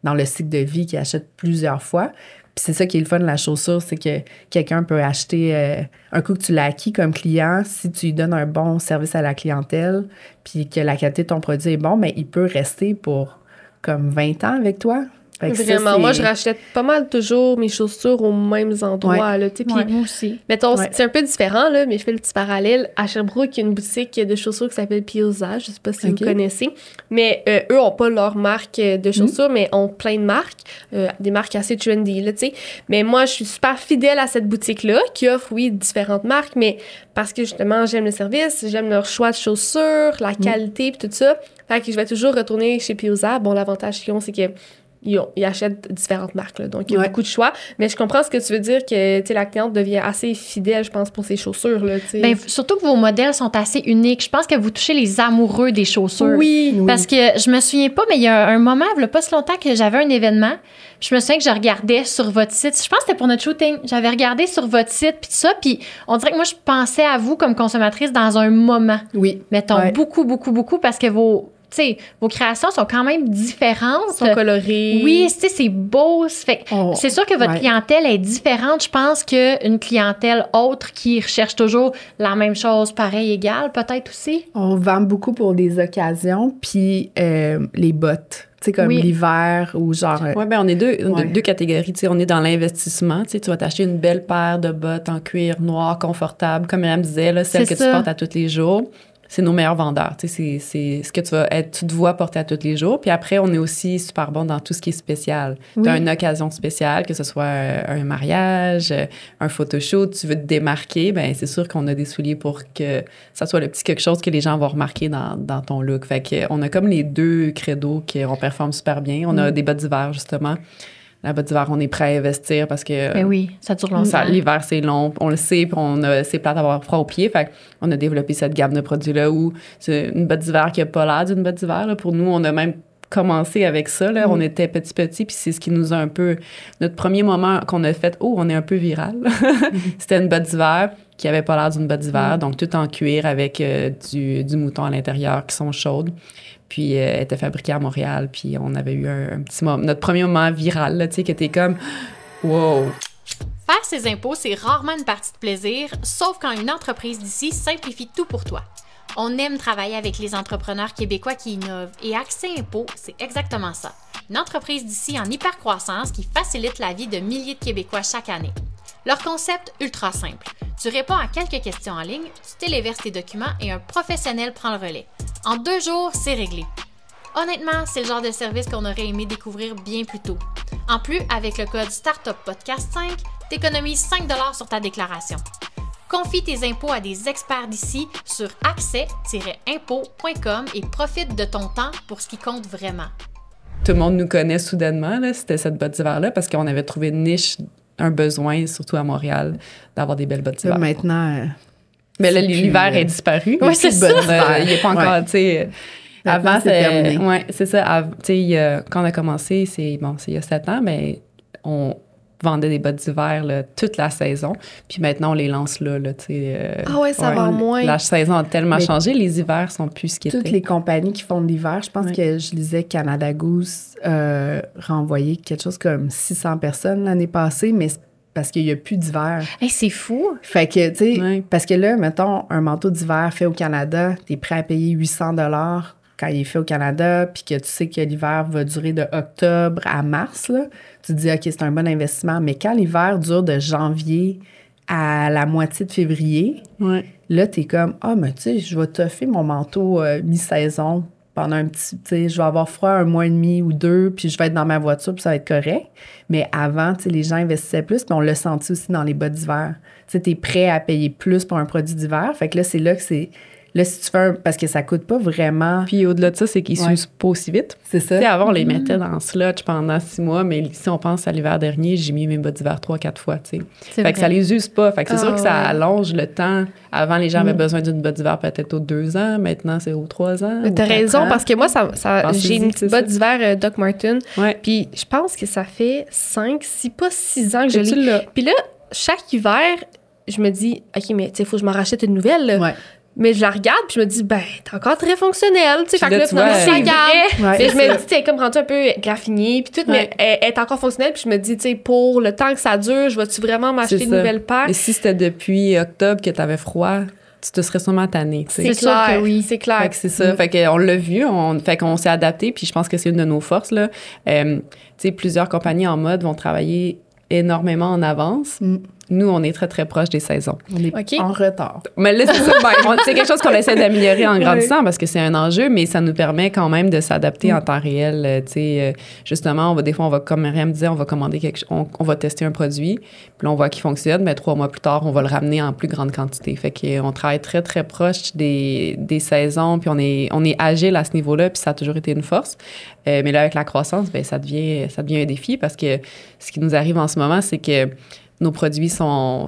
S1: dans le cycle de vie, qui achète plusieurs fois. Puis c'est ça qui est le fun de la chaussure, c'est que quelqu'un peut acheter, un coup que tu l'as acquis comme client, si tu lui donnes un bon service à la clientèle, puis que la qualité de ton produit est bon, bien, il peut rester pour comme 20 ans avec toi.
S4: Vraiment. Moi, je rachète pas mal toujours mes chaussures aux mêmes endroits. Là, puis,
S3: moi aussi.
S4: Mettons, c'est un peu différent, là, mais je fais le petit parallèle. À Sherbrooke, il y a une boutique de chaussures qui s'appelle Pioza. Je sais pas si vous connaissez. Mais eux n'ont pas leur marque de chaussures, mais ont plein de marques. Des marques assez trendy, là, tu sais. Mais moi, je suis super fidèle à cette boutique-là qui offre, oui, différentes marques, mais parce que, justement, j'aime le service, j'aime leur choix de chaussures, la qualité, puis tout ça. Fait que je vais toujours retourner chez Pioza. Bon, l'avantage qu'ils ont, c'est que ils achètent différentes marques, là, donc il y a beaucoup de choix. Mais je comprends ce que tu veux dire, que la cliente devient assez fidèle, je pense, pour ses chaussures. Là,
S3: bien, surtout que vos modèles sont assez uniques. Je pense que vous touchez les amoureux des chaussures.
S4: Oui.
S3: Parce que je me souviens pas, mais il y a un moment, il y a pas si longtemps, que j'avais un événement. Je me souviens que je regardais sur votre site. Je pense que c'était pour notre shooting. J'avais regardé sur votre site, puis tout ça. Puis on dirait que moi, je pensais à vous comme consommatrice dans un moment.
S1: Oui.
S3: Mettons, beaucoup, parce que vos créations sont quand même différentes.
S4: Sont colorées.
S3: Oui, c'est beau. C'est sûr que votre clientèle est différente, je pense, qu'une clientèle autre qui recherche toujours la même chose, pareil, égal, peut-être aussi.
S1: On vend beaucoup pour des occasions, puis les bottes. Tu sais, comme l'hiver ou genre...
S2: Oui, bien, on est deux catégories. Tu sais, on est dans l'investissement. Tu sais, tu vas t'acheter une belle paire de bottes en cuir noir, confortable, comme Myriam disait, là, celle que tu portes à tous les jours. C'est nos meilleurs vendeurs. Tu sais, c'est ce que tu te vois porter à tous les jours. Puis après, on est aussi super bon dans tout ce qui est spécial. Tu as une occasion spéciale, que ce soit un mariage, un photoshoot, tu veux te démarquer, bien, c'est sûr qu'on a des souliers pour que ça soit le petit quelque chose que les gens vont remarquer dans ton look. Fait qu'on a comme les deux credos qu'on performe super bien. On a des bottes d'hiver, justement. La botte d'hiver, on est prêt à investir parce que...
S3: Mais oui, ça dure longtemps.
S2: L'hiver, c'est long. On le sait, puis c'est plate d'avoir froid aux pieds. Fait qu'on a développé cette gamme de produits-là où c'est une botte d'hiver qui n'a pas l'air d'une botte d'hiver. Là. Pour nous, on a même commencé avec ça. Là. On était petit, puis c'est ce qui nous a un peu... Notre premier moment qu'on a fait, on est un peu viral. C'était une botte d'hiver qui n'avait pas l'air d'une botte d'hiver. Donc, tout en cuir avec du mouton à l'intérieur qui sont chaudes. Puis, elle était fabriquée à Montréal. Puis, on avait eu un petit moment, notre premier moment viral, là, tu sais, qui était comme « wow ».
S3: Faire ses impôts, c'est rarement une partie de plaisir, sauf quand une entreprise d'ici simplifie tout pour toi. On aime travailler avec les entrepreneurs québécois qui innovent et Accès Impôts, c'est exactement ça. Une entreprise d'ici en hypercroissance qui facilite la vie de milliers de Québécois chaque année. Leur concept, ultra simple. Tu réponds à quelques questions en ligne, tu téléverses tes documents et un professionnel prend le relais. En 2 jours, c'est réglé. Honnêtement, c'est le genre de service qu'on aurait aimé découvrir bien plus tôt. En plus, avec le code Startup Podcast 5, t'économises 5 $ sur ta déclaration. Confie tes impôts à des experts d'ici sur accès-impôts.com et profite de ton temps pour ce qui compte vraiment.
S2: Tout le monde nous connaît soudainement, là, c'était cette botte d'hiver-là, parce qu'on avait trouvé une niche, un besoin, surtout à Montréal, d'avoir des belles bottes d'hiver.
S1: Maintenant...
S2: mais là, l'hiver est disparu.
S3: Oui, c'est ça.
S2: Il n'est pas encore, tu sais... Avant,
S1: c'est terminé.
S2: Oui, c'est ça. Tu sais, quand on a commencé, c'est il y a 7 ans, mais on vendait des bottes d'hiver là, toute la saison. Puis maintenant, on les lance là tu sais.
S4: Ah ouais, ça va moins.
S2: La saison a tellement changé. Les hivers sont plus ce qu'ils étaient.
S1: Toutes les compagnies qui font de l'hiver, je pense que je lisais Canada Goose renvoyer quelque chose comme 600 personnes l'année passée, mais parce qu'il n'y a plus d'hiver.
S3: Hey, c'est fou!
S1: Fait que, tu sais, parce que là, mettons, un manteau d'hiver fait au Canada, t'es prêt à payer 800 $ quand il est fait au Canada, puis que tu sais que l'hiver va durer de octobre à mars, là, tu te dis, OK, c'est un bon investissement. Mais quand l'hiver dure de janvier à la moitié de février, là, t'es comme, mais tu sais, je vais toffer mon manteau mi-saison pendant un petit, tu sais, je vais avoir froid 1 mois et demi ou 2, puis je vais être dans ma voiture, puis ça va être correct. Mais avant, tu sais, les gens investissaient plus, puis on l'a senti aussi dans les bas d'hiver. Tu sais, t'es prêt à payer plus pour un produit d'hiver. Fait que là, c'est là que c'est... Là, si tu fais parce que ça coûte pas vraiment...
S2: Puis au-delà de ça, c'est qu'ils s'usent pas aussi vite.
S1: C'est ça.
S2: Tu sais, avant, on les mettait dans le slotch pendant 6 mois, mais si on pense à l'hiver dernier, j'ai mis mes bas d'hiver 3-4 fois, tu sais. Fait que ça les use pas. Fait que c'est sûr que ça allonge le temps. Avant, les gens avaient besoin d'une botte d'hiver peut-être aux 2 ans. Maintenant, c'est aux 3 ans.
S4: T'as raison, parce que moi, j'ai une petite botte d'hiver Doc Martens. Puis je pense que ça fait 5, si pas 6 ans que je l'ai. Puis là, chaque hiver, je me dis, OK, mais tu sais, il faut que je m'en rachète une nouvelle, là. Mais je la regarde, puis je me dis, t'es encore très fonctionnelle, tu sais. Fait que là, finalement, je la regarde. Mais je me dis, t'es comme rendue un peu graffinée, puis tout, mais elle est encore fonctionnelle, puis je me dis, tu sais, pour le temps que ça dure, je vais-tu vraiment m'acheter une nouvelle paire?
S2: Et si c'était depuis octobre que t'avais froid, tu te serais sûrement tanné.
S4: C'est clair que oui, c'est clair.
S2: Fait que c'est ça. Fait qu'on l'a vu, fait qu'on s'est adapté, puis je pense que c'est une de nos forces, là. Tu sais, plusieurs compagnies en mode vont travailler énormément en avance. Nous, on est très, très proche des saisons.
S1: On est en retard.
S2: Mais là, c'est ça. C'est quelque chose qu'on essaie d'améliorer en grandissant parce que c'est un enjeu, mais ça nous permet quand même de s'adapter en temps réel. Tu sais, justement, des fois, comme Myriam disait, on va commander quelque chose, on va tester un produit, puis là, on voit qu'il fonctionne, mais 3 mois plus tard, on va le ramener en plus grande quantité. Fait qu'on travaille très, très proche des saisons, puis on est agile à ce niveau-là, puis ça a toujours été une force. Mais là, avec la croissance, ça devient un défi parce que ce qui nous arrive en ce moment, c'est que nos produits on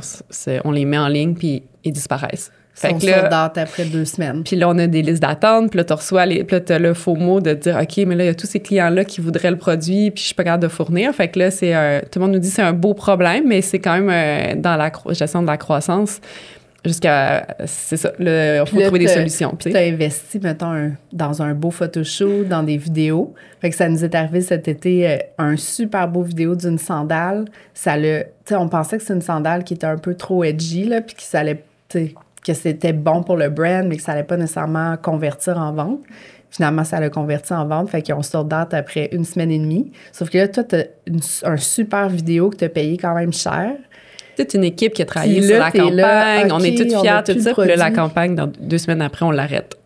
S2: les met en ligne puis ils disparaissent.
S1: Fait que là, sold-out après 2 semaines.
S2: Puis là, on a des listes d'attente, puis là, tu reçois puis là, t'as le faux mot de dire, OK, mais là, il y a tous ces clients-là qui voudraient le produit, puis je suis pas capable de fournir. Fait que là, tout le monde nous dit que c'est un beau problème, mais c'est quand même dans la gestion de la croissance. C'est ça, il faut trouver des solutions.
S1: Tu as investi, mettons, dans un beau photoshoot, dans des vidéos. Fait que ça nous est arrivé cet été, un super beau vidéo d'une sandale. On pensait que c'était une sandale qui était un peu trop edgy, là, puis que c'était bon pour le brand, mais que ça allait pas nécessairement convertir en vente. Finalement, ça l'a converti en vente, fait qu'ils ont sold out après 1 semaine et demie. Sauf que là, toi, tu as un super vidéo que tu as payé quand même cher.
S2: C'est une équipe qui a travaillé sur la campagne. On est toutes fiers, tout ça. Puis là, la campagne, 2 semaines après, on l'arrête.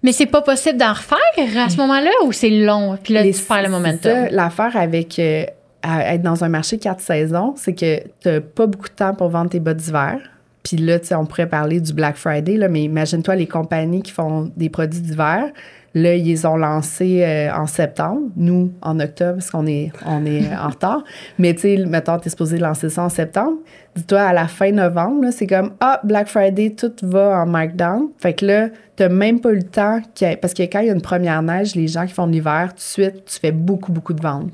S3: Mais c'est pas possible d'en refaire à ce moment-là ou c'est long? Puis là, tu perds le momentum.
S1: L'affaire avec être dans un marché 4 saisons, c'est que t'as pas beaucoup de temps pour vendre tes bottes d'hiver. Puis là, tu sais, on pourrait parler du Black Friday, là, mais imagine-toi les compagnies qui font des produits d'hiver. Là, ils les ont lancés en septembre. Nous, en octobre, parce qu'on est en retard. Mais tu sais, mettons, t'es supposé lancer ça en septembre. Dis-toi, à la fin novembre, là, c'est comme, Black Friday, tout va en markdown. Fait que là, t'as même pas eu le temps. Parce que quand il y a une première neige, les gens qui font de l'hiver, tout de suite, tu fais beaucoup, beaucoup de ventes.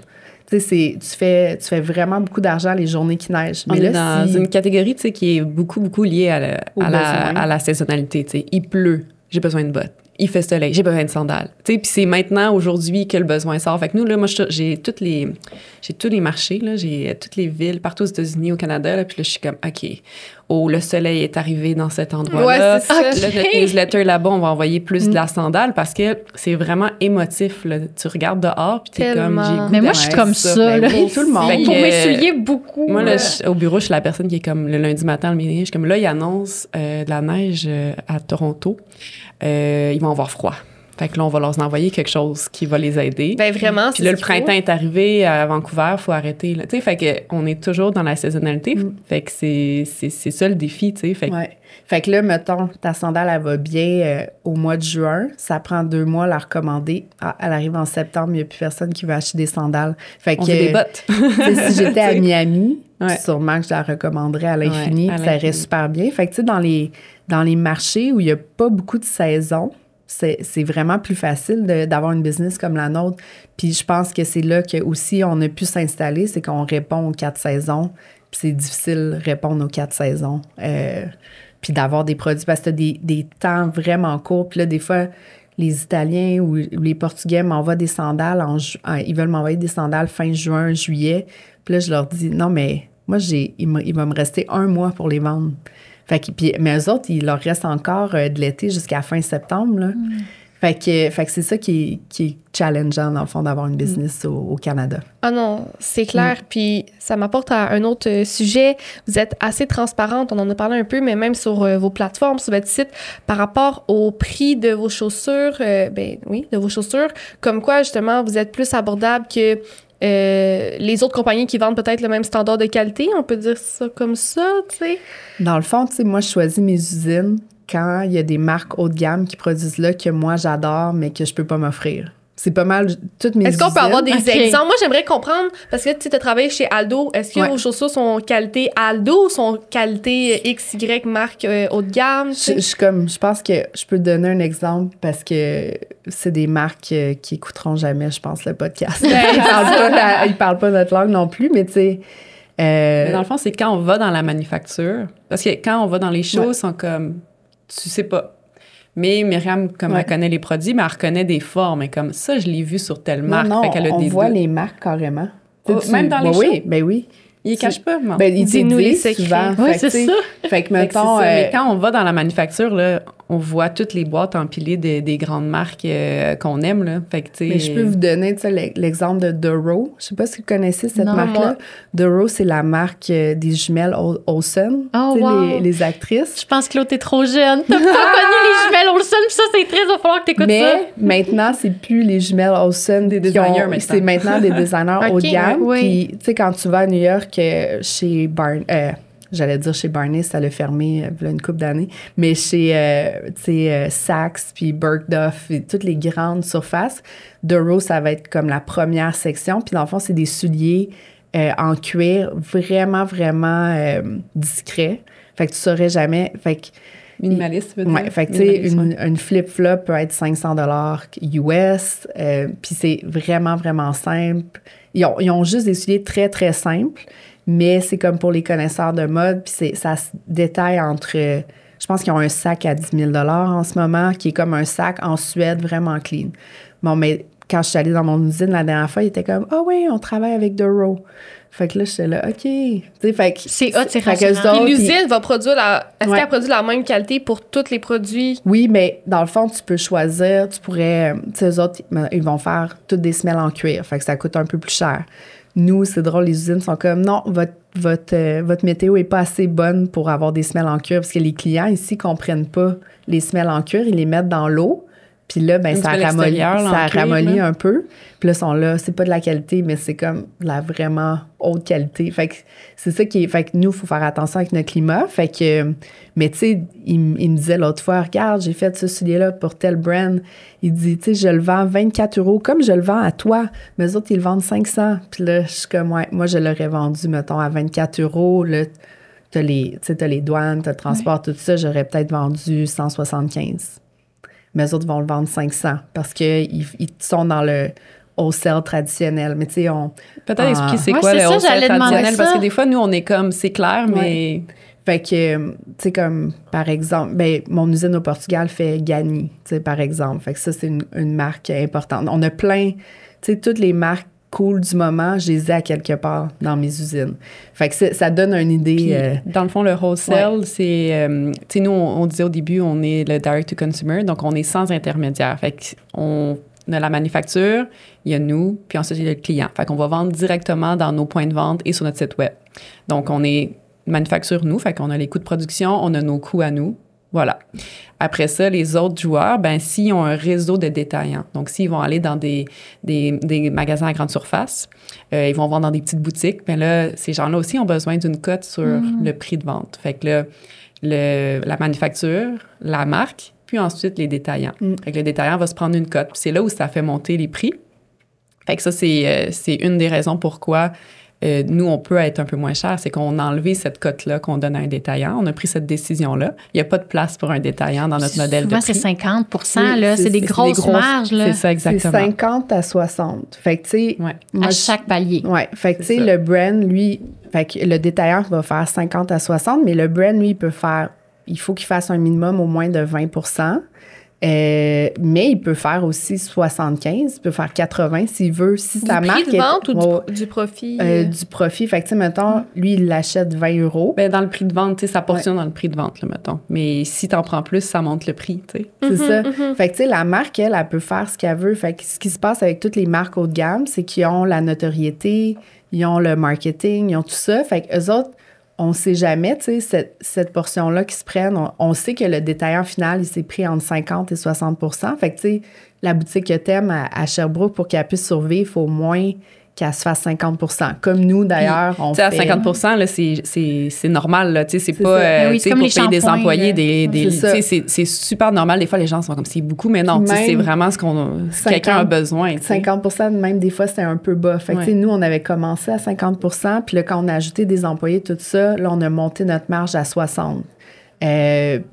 S1: Tu sais, tu fais vraiment beaucoup d'argent les journées qui neigent.
S2: Mais là, dans une catégorie, tu sais, qui est beaucoup, beaucoup liée à la saisonnalité. Tu sais, il pleut, j'ai besoin de bottes. Il fait soleil, j'ai besoin de sandales. Tu sais, puis c'est maintenant, aujourd'hui, que le besoin sort. Fait que nous, là, moi, j'ai tous les marchés, là, j'ai toutes les villes, partout aux États-Unis, au Canada, là, puis là, je suis comme, OK, le soleil est arrivé dans cet endroit-là.
S4: Ouais, c'est ça.
S2: Là, notre newsletter, là-bas, on va envoyer plus de la sandale parce que c'est vraiment émotif, là. Tu regardes dehors, puis t'es comme, j'ai goût.
S3: Mais moi, je suis comme ça, là.
S1: Tout le monde.
S3: Pour mes souliers, beaucoup.
S2: Moi, là, au bureau, je suis la personne qui est comme, le lundi matin, le midi, je suis comme, là, ils annoncent de la neige à Toronto. Ils vont avoir froid. Fait que là, on va leur envoyer quelque chose qui va les aider.
S4: Ben vraiment,
S2: puis là, le printemps est arrivé à Vancouver, il faut arrêter. Tu sais, fait qu'on est toujours dans la saisonnalité. Fait que c'est ça le défi, tu sais.
S1: Fait que là, mettons, ta sandale, elle va bien au mois de juin. Ça prend 2 mois à la recommander. Elle arrive en septembre, il n'y a plus personne qui veut acheter des sandales. Fait que,
S2: on fait des bottes.
S1: Si j'étais à Miami, sûrement que je la recommanderais à l'infini. Ça irait super bien. Fait que, tu sais, dans les marchés où il n'y a pas beaucoup de saisons, c'est vraiment plus facile d'avoir une business comme la nôtre. Puis je pense que c'est là que aussi on a pu s'installer, c'est qu'on répond aux 4 saisons. Puis c'est difficile de répondre aux 4 saisons. Puis d'avoir des produits, parce que tu as des temps vraiment courts. Puis là, des fois, les Italiens ou les Portugais m'envoient des sandales. Ils veulent m'envoyer des sandales fin juin, juillet. Puis là, je leur dis, non, mais moi, il va me rester 1 mois pour les vendre. Fait que, mais eux autres, il leur reste encore de l'été jusqu'à fin septembre. Là. Fait que c'est ça qui est challengeant, dans le fond, d'avoir une business au Canada.
S4: Ah non, c'est clair. Puis ça m'apporte à un autre sujet. Vous êtes assez transparente, on en a parlé un peu, mais même sur vos plateformes, sur votre site, par rapport au prix de vos chaussures, de vos chaussures, comme quoi, justement, vous êtes plus abordable que les autres compagnies qui vendent peut-être le même standard de qualité. On peut dire ça comme ça, tu sais.
S1: Dans le fond, tu sais, moi, je choisis mes usines quand il y a des marques haut de gamme qui produisent là que moi, j'adore, mais que je peux pas m'offrir. C'est pas mal toutes mes
S4: Est-ce qu'on peut avoir des
S3: Okay.
S4: exemples? Moi, j'aimerais comprendre, parce que tu as travaillé chez Aldo. Est-ce que vos chaussures sont qualité Aldo ou sont qualité XY marque haut de gamme?
S1: Je pense que je peux te donner un exemple parce que c'est des marques qui écouteront jamais, je pense, le podcast. Ils parlent pas notre langue non plus, mais tu sais...
S2: Mais dans le fond, c'est quand on va dans la manufacture. Parce que quand on va dans les shows, ils sont comme... Tu sais pas. Mais Myriam, comme elle connaît les produits, mais elle reconnaît des formes. Et comme ça, je l'ai vu sur telle marque.
S1: Non,
S2: fait qu'elle a
S1: on
S2: des
S1: voit
S2: doutes.
S1: les marques carrément.
S2: Même dans les shows?
S1: Oui, ben oui.
S2: Ils les cachent pas.
S1: Ben, ils
S4: Dis-nous les
S1: disent
S4: secrets.
S1: souvent.
S3: Oui,
S1: Fait que,
S3: c'est
S1: tu sais,
S3: ça.
S1: Fait que,
S2: Fait que c'est
S1: mettons...
S2: ça. Mais quand on va dans la manufacture, là, on voit toutes les boîtes empilées des grandes marques qu'on aime. Là. Fait que, tu sais,
S1: Mais je peux vous donner tu sais, l'exemple de Duro. Je sais pas si vous connaissez cette
S3: Non,
S1: marque-là.
S4: moi.
S1: Duro, c'est la marque des jumelles Olsen.
S3: Oh,
S1: Tu sais,
S3: wow.
S1: les actrices.
S3: Je pense que Claude, t'es trop jeune. T'as pas connu les jumelles Olsen, puis ça, c'est triste. Il va falloir que t'écoutes ça.
S1: Mais maintenant, c'est plus les jumelles Olsen
S2: Des
S1: qui
S2: designers
S1: ont-
S2: maintenant.
S1: C'est maintenant des designers haut de
S3: Ok,
S1: gamme.
S3: oui.
S1: Puis, tu sais, quand tu vas à New York, chez j'allais dire chez Barney, ça l'a fermé il y a une couple d'années, mais chez, tu sais, Saks, puis Bergdorf, et toutes les grandes surfaces, Duro, ça va être comme la première section. Puis, dans le fond, c'est des souliers en cuir vraiment, vraiment discrets. Fait que tu saurais jamais... Fait que
S2: minimaliste, tu veux dire?
S1: ouais, fait que tu sais,
S2: Minimaliste, ouais.
S1: une flip-flop peut être $500 US, puis c'est vraiment, vraiment simple. Ils ont juste des souliers très, très simples, mais c'est comme pour les connaisseurs de mode, puis ça se détaille entre... je pense qu'ils ont un sac à 10 000 en ce moment, qui est comme un sac en Suède vraiment clean. Bon, mais quand je suis allée dans mon usine la dernière fois, ils étaient comme « Ah oui, on travaille avec Duro ». Fait que là, j'étais là, OK. Tu sais, fait que...
S3: C'est hot, c'est
S1: fait que
S3: rassurant.
S1: eux autres,
S4: Puis
S1: ils-
S4: l'usine va produire Est-ce
S1: Ouais.
S4: qu'elle produit la même qualité pour tous les produits?
S1: Oui, mais dans le fond, tu peux choisir, tu pourrais, tu sais, eux autres, ils vont faire toutes des semelles en cuir, fait que ça coûte un peu plus cher. Nous, c'est drôle, les usines sont comme, non, votre météo est pas assez bonne pour avoir des semelles en cuir, parce que les clients ici comprennent pas les semelles en cuir, ils les mettent dans l'eau, puis là, ben
S2: Un
S1: ça
S2: petit peu
S1: ramollit,
S2: l'extérieur, là, en
S1: ça
S2: cuir,
S1: ramollit
S2: là.
S1: un peu. Puis là, ils sont là, c'est pas de la qualité, mais c'est comme de la vraiment haute qualité. Fait que c'est ça qui est... Fait que nous, il faut faire attention avec notre climat. Fait que... Mais tu sais, il me disait l'autre fois, regarde, j'ai fait ce soulier-là pour tel brand. Il dit, tu sais, je le vends 24 € comme je le vends à toi. Mais eux autres, ils le vendent 500. Puis là, je suis comme, ouais, moi, je l'aurais vendu, mettons, à 24 €. Là, t'as les douanes, t'as le transport, tout ça. J'aurais peut-être vendu 175. Mais eux autres vont le vendre 500 parce qu'ils sont dans le wholesale traditionnel. Mais tu sais,
S2: Peut-être
S1: Ah.
S2: expliquer c'est
S3: Ouais,
S2: quoi
S3: c'est
S2: le
S3: ça,
S2: wholesale
S3: j'allais demander
S2: traditionnel, parce
S3: ça.
S2: que des fois, nous, on est comme, c'est clair, mais...
S1: Fait que, tu sais, comme, par exemple, ben, mon usine au Portugal fait Gagny, tu sais, par exemple. Fait que ça, c'est une marque importante. On a plein, tu sais, toutes les marques cool du moment, je les ai à quelque part dans mes usines. Fait que ça donne une idée.
S2: Puis, dans le fond, le wholesale, c'est... tu sais, nous, on disait au début, on est le direct-to-consumer, donc on est sans intermédiaire. Fait qu'on a la manufacture, il y a nous, puis ensuite, il y a le client. Fait qu'on va vendre directement dans nos points de vente et sur notre site web. Donc, on est manufacture, nous, fait qu'on a les coûts de production, on a nos coûts à nous. Voilà. Après ça, les autres joueurs, ben s'ils ont un réseau de détaillants, donc s'ils vont aller dans des magasins à grande surface, ils vont vendre dans des petites boutiques, ben là, ces gens-là aussi ont besoin d'une cote sur le prix de vente. Fait que là, la manufacture, la marque, puis ensuite les détaillants. Fait que le détaillant va se prendre une cote. Puis c'est là où ça fait monter les prix. Fait que ça, c'est une des raisons pourquoi nous, on peut être un peu moins cher, c'est qu'on a enlevé cette cote-là qu'on donne à un détaillant. On a pris cette décision-là. Il n'y a pas de place pour un détaillant dans notre modèle de
S3: Souvent,
S2: prix.
S3: c'est 50
S1: Oui,
S3: là. C'est des grosses marges, là.
S2: C'est ça, exactement.
S1: C'est 50 à 60. Fait que, tu sais...
S2: Ouais.
S3: À chaque palier.
S1: Ouais. Fait que, tu sais,
S2: C'est ça.
S1: le brand, lui... Fait que le détaillant va faire 50 à 60, mais le brand, lui, il peut faire... Il faut qu'il fasse un minimum au moins de 20 %. Mais il peut faire aussi 75, il peut faire 80 s'il veut. Si sa
S4: Du
S1: marque
S4: prix de vente ou du profit?
S1: Du profit. Fait que, tu sais, mettons, lui, il l'achète 20 €.
S2: Ben, dans le prix de vente, tu sais, sa portion dans le prix de vente, là, mettons. Mais si t'en prends plus, ça monte le prix, tu sais.
S1: C'est ça. Fait que, tu sais, la marque, elle peut faire ce qu'elle veut. Fait que ce qui se passe avec toutes les marques haut de gamme, c'est qu'ils ont la notoriété, ils ont le marketing, ils ont tout ça. Fait que eux autres, on ne sait jamais, tu sais, cette portion-là qui se prennent. On sait que le détaillant final, il s'est pris entre 50 et 60 %. Fait que, tu sais, la boutique que t'aimes à Sherbrooke, pour qu'elle puisse survivre, il faut au moins qu'elle se fasse 50 %. Comme nous, d'ailleurs, on fait...
S2: À 50 %, là, c'est normal. Là, c'est pas
S3: oui, c'est comme
S2: pour
S3: les
S2: payer des
S3: shampoings,
S2: employés. C'est super normal. Des fois, les gens sont comme c'est beaucoup, mais non, c'est vraiment ce qu'on quelqu'un a besoin.
S1: 50 % même, des fois, c'était un peu bas. Fait que, nous, on avait commencé à 50 %, puis là, quand on a ajouté des employés, tout ça, là, on a monté notre marge à 60 %.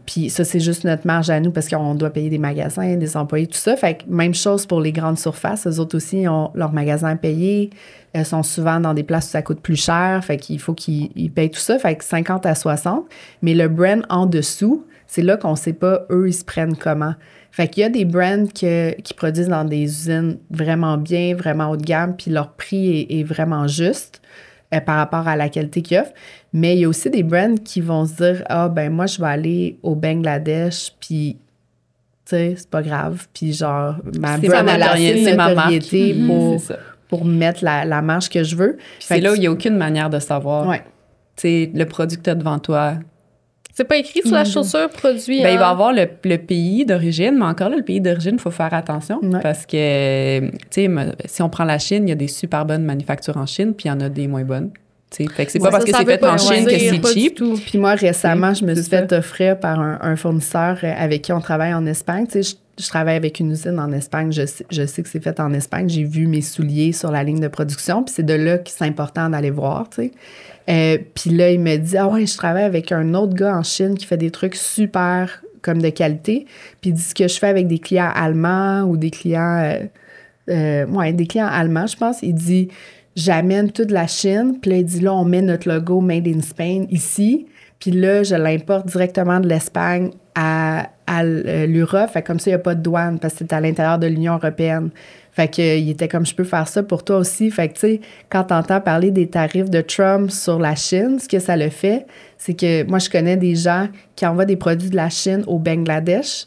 S1: Puis ça, c'est juste notre marge à nous parce qu'on doit payer des magasins, des employés, tout ça. Fait que même chose pour les grandes surfaces. Eux autres aussi ont leur magasin à payer. Elles sont souvent dans des places où ça coûte plus cher. Fait qu'il faut qu'ils payent tout ça. Fait que 50 à 60. Mais le brand en dessous, c'est là qu'on sait pas, eux, ils se prennent comment. Fait qu'il y a des brands qui produisent dans des usines vraiment bien, vraiment haut de gamme, puis leur prix est vraiment juste par rapport à la qualité qu'ils offrent. Mais il y a aussi des brands qui vont se dire « Ah, ben moi, je vais aller au Bangladesh, puis, tu sais, c'est pas grave. Puis genre, ma brand a la notoriété pour mettre la marge que je veux. »
S2: C'est là où il n'y a aucune manière de savoir.
S1: Ouais.
S2: Tu sais, le produit que tu as devant toi...
S4: C'est pas écrit sur la chaussure produit.
S2: Ben, il va avoir le pays d'origine, mais encore là, le pays d'origine, il faut faire attention parce que, tu sais, si on prend la Chine, il y a des super bonnes manufactures en Chine, puis il y en a des moins bonnes. Fait que c'est pas parce que c'est fait en Chine que c'est cheap.
S1: Puis moi, récemment, je me suis fait offrir par un fournisseur avec qui on travaille en Espagne. Tu sais, je travaille avec une usine en Espagne. Je sais que c'est fait en Espagne. J'ai vu mes souliers sur la ligne de production. Puis c'est de là que c'est important d'aller voir, tu sais. Puis là, il me dit « Ah ouais, je travaille avec un autre gars en Chine qui fait des trucs super comme de qualité. » Puis il dit ce que je fais avec des clients allemands ou des clients... des clients allemands, je pense. Il dit « J'amène toute la Chine. » Puis là, il dit « Là, on met notre logo Made in Spain ici. Puis là, je l'importe directement de l'Espagne à l'Europe. Fait comme ça, il n'y a pas de douane parce que c'est à l'intérieur de l'Union européenne. » Fait qu'il était comme, je peux faire ça pour toi aussi. Fait que, tu sais, quand t'entends parler des tarifs de Trump sur la Chine, ce que ça le fait, c'est que moi, je connais des gens qui envoient des produits de la Chine au Bangladesh.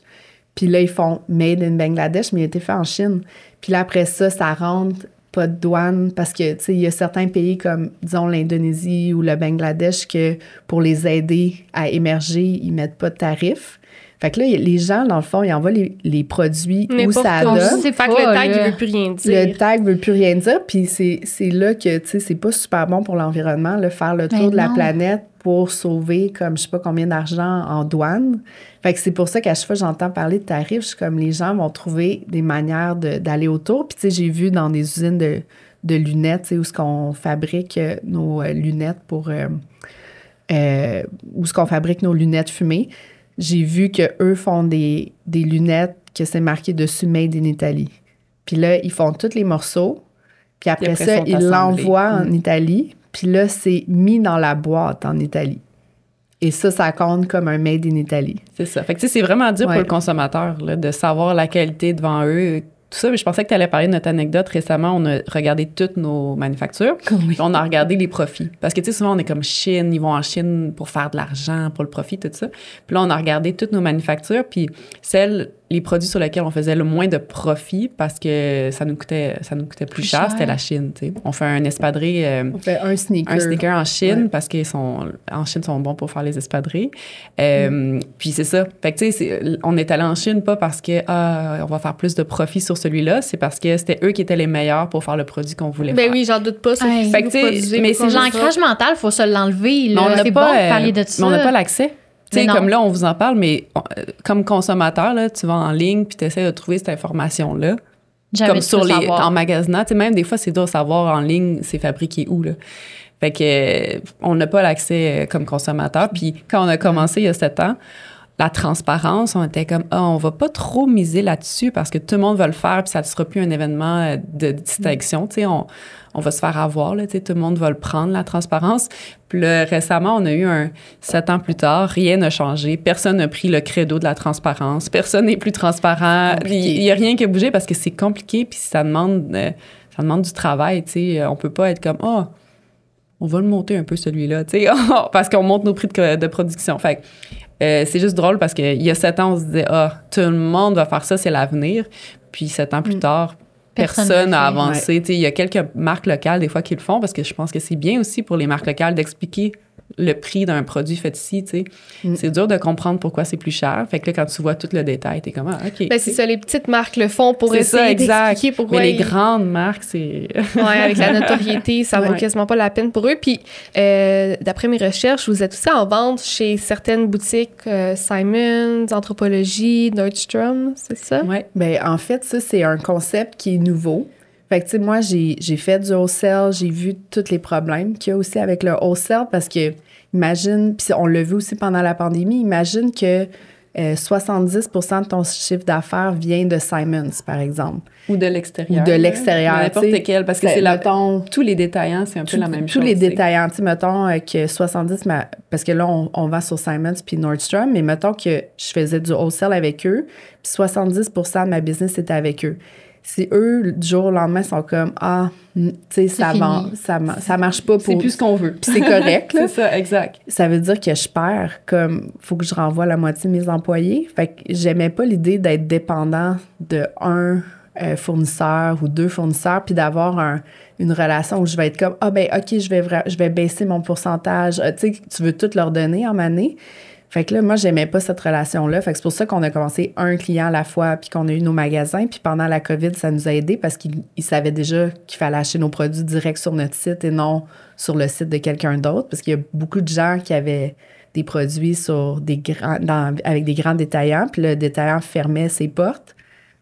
S1: Puis là, ils font « Made in Bangladesh », mais il a été fait en Chine. Puis là, après ça rentre pas de douane parce que, tu sais, il y a certains pays comme, disons, l'Indonésie ou le Bangladesh que pour les aider à émerger, ils mettent pas de tarifs. Fait que là, les gens, dans le fond, ils envoient les produits où ça donne.
S4: Fait que le tag, il veut plus rien dire.
S1: Le tag veut plus rien dire. Puis c'est là que, tu sais, c'est pas super bon pour l'environnement, faire le tour de la planète pour sauver comme je sais pas combien d'argent en douane. Fait que c'est pour ça qu'à chaque fois que j'entends parler de tarifs, je suis comme les gens vont trouver des manières d'aller autour. Puis tu sais, j'ai vu dans des usines de lunettes, tu sais, où ce qu'on fabrique nos lunettes pour... où ce qu'on fabrique nos lunettes fumées. J'ai vu qu'eux font des lunettes que c'est marqué dessus « Made in Italy ». Puis là, ils font tous les morceaux. Puis après ça, ils l'envoient en Italie. Puis là, c'est mis dans la boîte en Italie. Et ça compte comme un « Made in Italy ». C'est ça.
S2: Fait que, tu sais, c'est vraiment dur pour le consommateur là, de savoir la qualité devant eux. Tout ça, mais je pensais que tu allais parler de notre anecdote. Récemment, on a regardé toutes nos manufactures. Oui. On a regardé les profits. Parce que, tu sais, souvent, on est comme Chine. Ils vont en Chine pour faire de l'argent, pour le profit, tout ça. Puis là, on a regardé toutes nos manufactures. Puis les produits sur lesquels on faisait le moins de profit parce que ça nous coûtait plus cher, c'était la Chine, tu sais. On fait un espadrille...
S1: on fait un sneaker
S2: en Chine parce en Chine, ils sont bons pour faire les espadrilles. Puis c'est ça. Fait que, tu sais, on est allé en Chine pas parce que on va faire plus de profit sur celui-là, c'est parce que c'était eux qui étaient les meilleurs pour faire le produit qu'on voulait faire.
S4: Ben oui, j'en doute pas.
S2: Fait que, tu sais, mais c'est
S3: l'ancrage mental, il faut se l'enlever. C'est bon de parler de ça.
S2: Mais on n'a pas l'accès. Tu sais, comme là, on vous en parle, mais comme consommateur, là, tu vas en ligne puis tu essaies de trouver cette information-là. Comme sur en magasinant. Tu sais, même des fois, c'est dur de savoir en ligne c'est fabriqué où, là. Fait que on n'a pas l'accès comme consommateur. Puis quand on a commencé il y a 7 ans, la transparence, on était comme, on va pas trop miser là-dessus parce que tout le monde va le faire puis ça ne sera plus un événement de distinction. Tu sais, on va se faire avoir, là, tu sais, tout le monde va le prendre, la transparence. Puis là, récemment, on a eu 7 ans plus tard, rien n'a changé. Personne n'a pris le credo de la transparence. Personne n'est plus transparent. Il n'y a rien qui a bougé parce que c'est compliqué, puis ça demande du travail, tu sais. On peut pas être comme, on va le monter un peu celui-là, tu sais, parce qu'on monte nos prix de production. Fait que, c'est juste drôle parce qu'il y a 7 ans, on se disait, tout le monde va faire ça, c'est l'avenir. Puis 7 ans plus tard, personne n'a avancé. Ouais. Il y a quelques marques locales, des fois, qui le font parce que je pense que c'est bien aussi pour les marques locales d'expliquer le prix d'un produit fait ici, tu sais. C'est dur de comprendre pourquoi c'est plus cher. Fait que là, quand tu vois tout le détail, t'es comme, OK.
S4: Ben, c'est ça, les petites marques le font pour essayer d'expliquer pourquoi.
S2: Mais les grandes marques, c'est...
S4: Oui, avec la notoriété, ça vaut quasiment pas la peine pour eux. Puis, d'après mes recherches, vous êtes aussi en vente chez certaines boutiques, Simons, Anthropologie, Nordstrom, c'est ça?
S1: Oui. Bien, en fait, ça, c'est un concept qui est nouveau. Fait que, tu sais, moi, j'ai fait du wholesale, j'ai vu tous les problèmes qu'il y a aussi avec le wholesale parce que, imagine, puis on l'a vu aussi pendant la pandémie, imagine que 70% de ton chiffre d'affaires vient de Simons, par exemple.
S2: Ou de l'extérieur.
S1: Ou de l'extérieur.
S2: N'importe quel, parce que c'est tous les détaillants, c'est un peu la même chose.
S1: Tous les détaillants, tu sais, mettons que 70, parce que là, on vend sur Simons puis Nordstrom, mais mettons que je faisais du wholesale avec eux, puis 70% de ma business était avec eux. Si eux, du jour au lendemain, sont comme tu sais, ça marche pas pour...
S2: C'est plus ce qu'on veut.
S1: Puis c'est correct, là.
S2: C'est ça, exact.
S1: Ça veut dire que je perds, comme, faut que je renvoie la moitié de mes employés. Fait que j'aimais pas l'idée d'être dépendant de un fournisseur ou 2 fournisseurs, puis d'avoir une relation où je vais être comme, OK, je vais baisser mon pourcentage. Tu sais, tu veux tout leur donner en année. Fait que là, moi, j'aimais pas cette relation-là. Fait que c'est pour ça qu'on a commencé un client à la fois, puis qu'on a eu nos magasins. Puis pendant la COVID, ça nous a aidés parce qu'ils savaient déjà qu'il fallait acheter nos produits direct sur notre site et non sur le site de quelqu'un d'autre. Parce qu'il y a beaucoup de gens qui avaient des produits sur avec des grands détaillants, puis le détaillant fermait ses portes.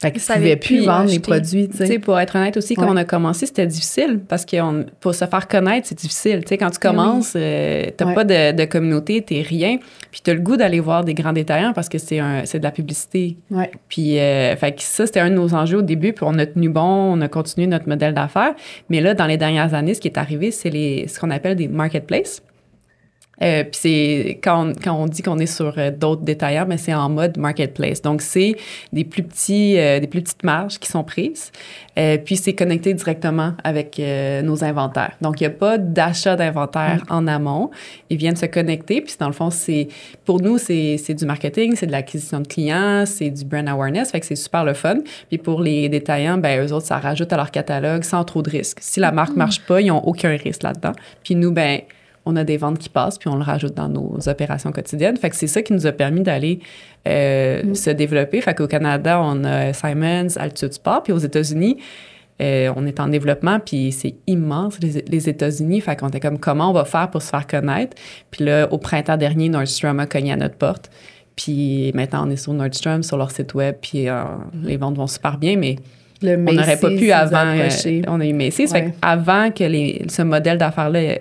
S1: Fait qu'ils ne pouvaient plus vendre les produits, tu sais.
S2: Pour être honnête aussi, quand on a commencé, c'était difficile parce que pour se faire connaître, c'est difficile. Tu sais, quand tu commences, tu n'as pas de communauté, tu n'es rien. Puis tu as le goût d'aller voir des grands détaillants parce que c'est de la publicité.
S1: Ouais.
S2: Puis fait que ça, c'était un de nos enjeux au début. Puis on a tenu bon, on a continué notre modèle d'affaires. Mais là, dans les dernières années, ce qui est arrivé, c'est ce qu'on appelle des marketplaces. Puis c'est quand on dit qu'on est sur d'autres détaillants, mais c'est en mode marketplace. Donc c'est des plus petites marges qui sont prises. Puis c'est connecté directement avec nos inventaires. Donc il n'y a pas d'achat d'inventaire en amont. Ils viennent se connecter. Puis dans le fond, pour nous c'est du marketing, c'est de l'acquisition de clients, c'est du brand awareness. Fait que c'est super le fun. Puis pour les détaillants, ben eux autres ça rajoute à leur catalogue sans trop de risques. Si la marque marche pas, ils n'ont aucun risque là-dedans. Puis nous ben on a des ventes qui passent, puis on le rajoute dans nos opérations quotidiennes. Fait que c'est ça qui nous a permis d'aller se développer. Fait qu'au Canada, on a Simons, Altitude Sport, puis aux États-Unis, on est en développement, puis c'est immense, les États-Unis. Fait qu'on était comme, comment on va faire pour se faire connaître? Puis là, au printemps dernier, Nordstrom a cogné à notre porte. Puis maintenant, on est sur Nordstrom, sur leur site web, puis les ventes vont super bien, mais... on n'aurait pas pu avant. On a eu Macy's. Fait avant que ce modèle d'affaires-là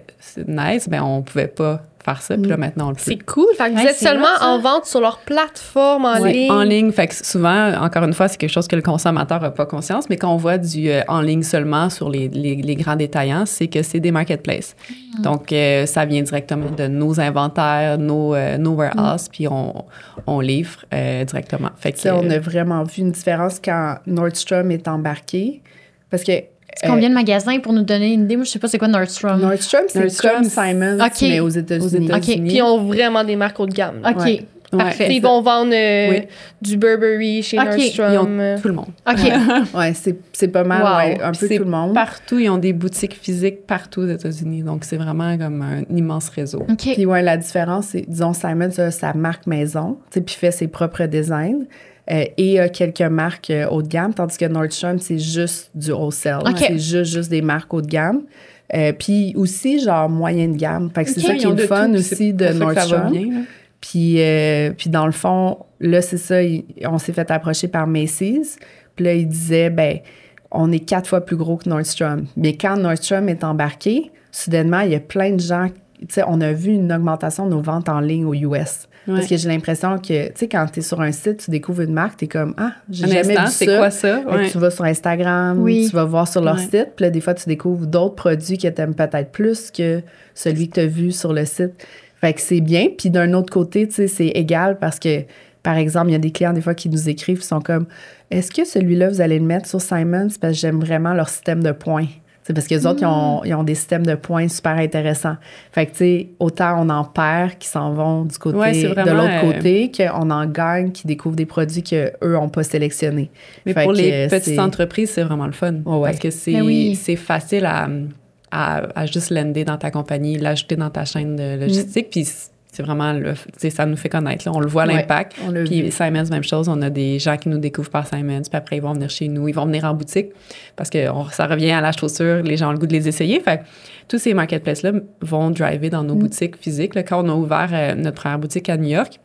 S2: naisse, ben on pouvait pas faire ça. Puis là, maintenant, on le fait.
S4: C'est cool. Fait que vous êtes seulement en vente sur leur plateforme en ligne.
S2: En ligne. Fait que souvent, encore une fois, c'est quelque chose que le consommateur n'a pas conscience, mais quand on voit du en ligne seulement sur les grands détaillants, c'est que c'est des marketplaces. Donc, ça vient directement de nos inventaires, nos warehouses, puis on livre directement. Fait que,
S1: on a vraiment vu une différence quand Nordstrom est embarqué. Parce que
S3: c'est combien de magasins pour nous donner une idée? Moi, je sais pas c'est quoi Nordstrom.
S1: Nordstrom, c'est comme Simons, mais aux États-Unis.
S4: Puis ils ont vraiment des marques haut de gamme.
S3: Là. OK. Parfait.
S4: Ils vont vendre du Burberry chez Nordstrom.
S2: Ils ont tout le monde.
S3: OK.
S1: Ouais, c'est pas mal, un peu tout le monde.
S2: Partout, ils ont des boutiques physiques partout aux États-Unis. Donc, c'est vraiment comme un immense réseau.
S3: OK.
S1: Puis la différence, c'est, disons, Simons a sa marque maison, puis fait ses propres designs. Et quelques marques haut de gamme, tandis que Nordstrom, c'est juste du wholesale.
S3: Okay.
S1: C'est juste des marques haut de gamme. Puis aussi, genre, moyenne de gamme. Fait que c'est ça qui est le fun aussi de Nordstrom. Puis dans le fond, là, c'est ça, on s'est fait approcher par Macy's. Puis là, ils disaient, ben on est 4 fois plus gros que Nordstrom. Mais quand Nordstrom est embarqué, soudainement, il y a plein de gens tu sais, on a vu une augmentation de nos ventes en ligne aux US.
S2: Ouais.
S1: Parce que j'ai l'impression que, tu sais, quand tu es sur un site, tu découvres une marque, tu es comme, ah, j'ai
S2: Un
S1: jamais
S2: instant,
S1: vu
S2: c'est
S1: ça.
S2: quoi ça?
S1: Fait que
S2: Ouais.
S1: tu vas sur Instagram,
S3: Oui.
S1: tu vas voir sur leur
S2: Ouais.
S1: site, puis là, des fois, tu découvres d'autres produits que tu aimes peut-être plus que celui que tu as vu sur le site. Fait que c'est bien. Puis d'un autre côté, tu sais, c'est égal parce que, par exemple, il y a des clients, des fois, qui nous écrivent, qui sont comme, est-ce que celui-là, vous allez le mettre sur Simons? Parce que j'aime vraiment leur système de points. C'est parce que les autres, ils ont des systèmes de points super intéressants. Fait que, tu sais, autant on en perd qui s'en vont du côté,
S2: Ouais, c'est
S1: de
S2: vraiment,
S1: l'autre côté, qu'on en gagne qui découvrent des produits qu'eux n'ont pas sélectionnés.
S2: Mais
S1: Fait
S2: pour
S1: que,
S2: les petites
S1: c'est-
S2: entreprises, c'est vraiment le fun.
S1: Ouais.
S2: Parce que
S3: Mais oui.
S2: c'est facile à juste lander dans ta compagnie, l'ajouter dans ta chaîne de logistique. Puis c'est vraiment, tu sais, ça nous fait connaître. Là. On le voit,
S1: Ouais,
S2: l'impact.
S1: on l'a
S2: Puis
S1: vu.
S2: Simons, même chose. On a des gens qui nous découvrent par Simons. Puis après, ils vont venir chez nous. Ils vont venir en boutique parce que ça revient à la chaussure. Les gens ont le goût de les essayer. Fait que tous ces marketplaces-là vont driver dans nos boutiques physiques. Là, quand on a ouvert notre première boutique à New York,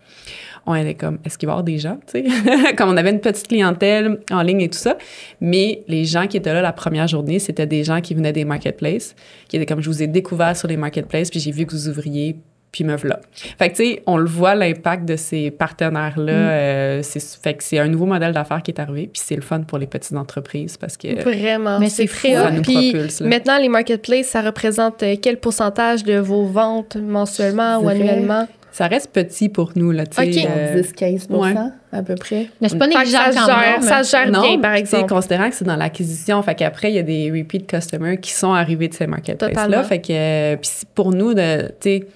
S2: on était comme, est-ce qu'il va y avoir des gens, tu sais? Comme on avait une petite clientèle en ligne et tout ça. Mais les gens qui étaient là la première journée, c'était des gens qui venaient des marketplaces, qui étaient comme, je vous ai découvert sur les marketplaces, puis j'ai vu que vous ouvriez, puis me voilà. Fait que, tu sais, on le voit, l'impact de ces partenaires-là. Fait que c'est un nouveau modèle d'affaires qui est arrivé, puis c'est le fun pour les petites entreprises parce que
S4: Vraiment.
S3: Mais c'est
S4: très
S3: fou.
S4: hot.
S2: ça nous
S4: Puis
S2: propulse. Là.
S4: maintenant, les marketplaces, ça représente quel pourcentage de vos ventes mensuellement ou
S1: Je dirais-
S4: annuellement?
S2: Ça reste petit pour nous, là, tu sais.
S4: OK.
S1: 10-15
S2: ouais.
S1: à peu près.
S3: Mais c'est pas
S4: Fait que
S3: négligeable
S4: ça
S3: quand
S4: se gère,
S3: même.
S4: ça se gère
S2: Non,
S4: bien, par
S2: tu sais,
S4: exemple.
S2: considérant que c'est dans l'acquisition, fait qu'après, il y a des repeat customers qui sont arrivés de ces marketplaces-là.
S4: Totalement.
S2: Fait que, puis pour nous, tu sais,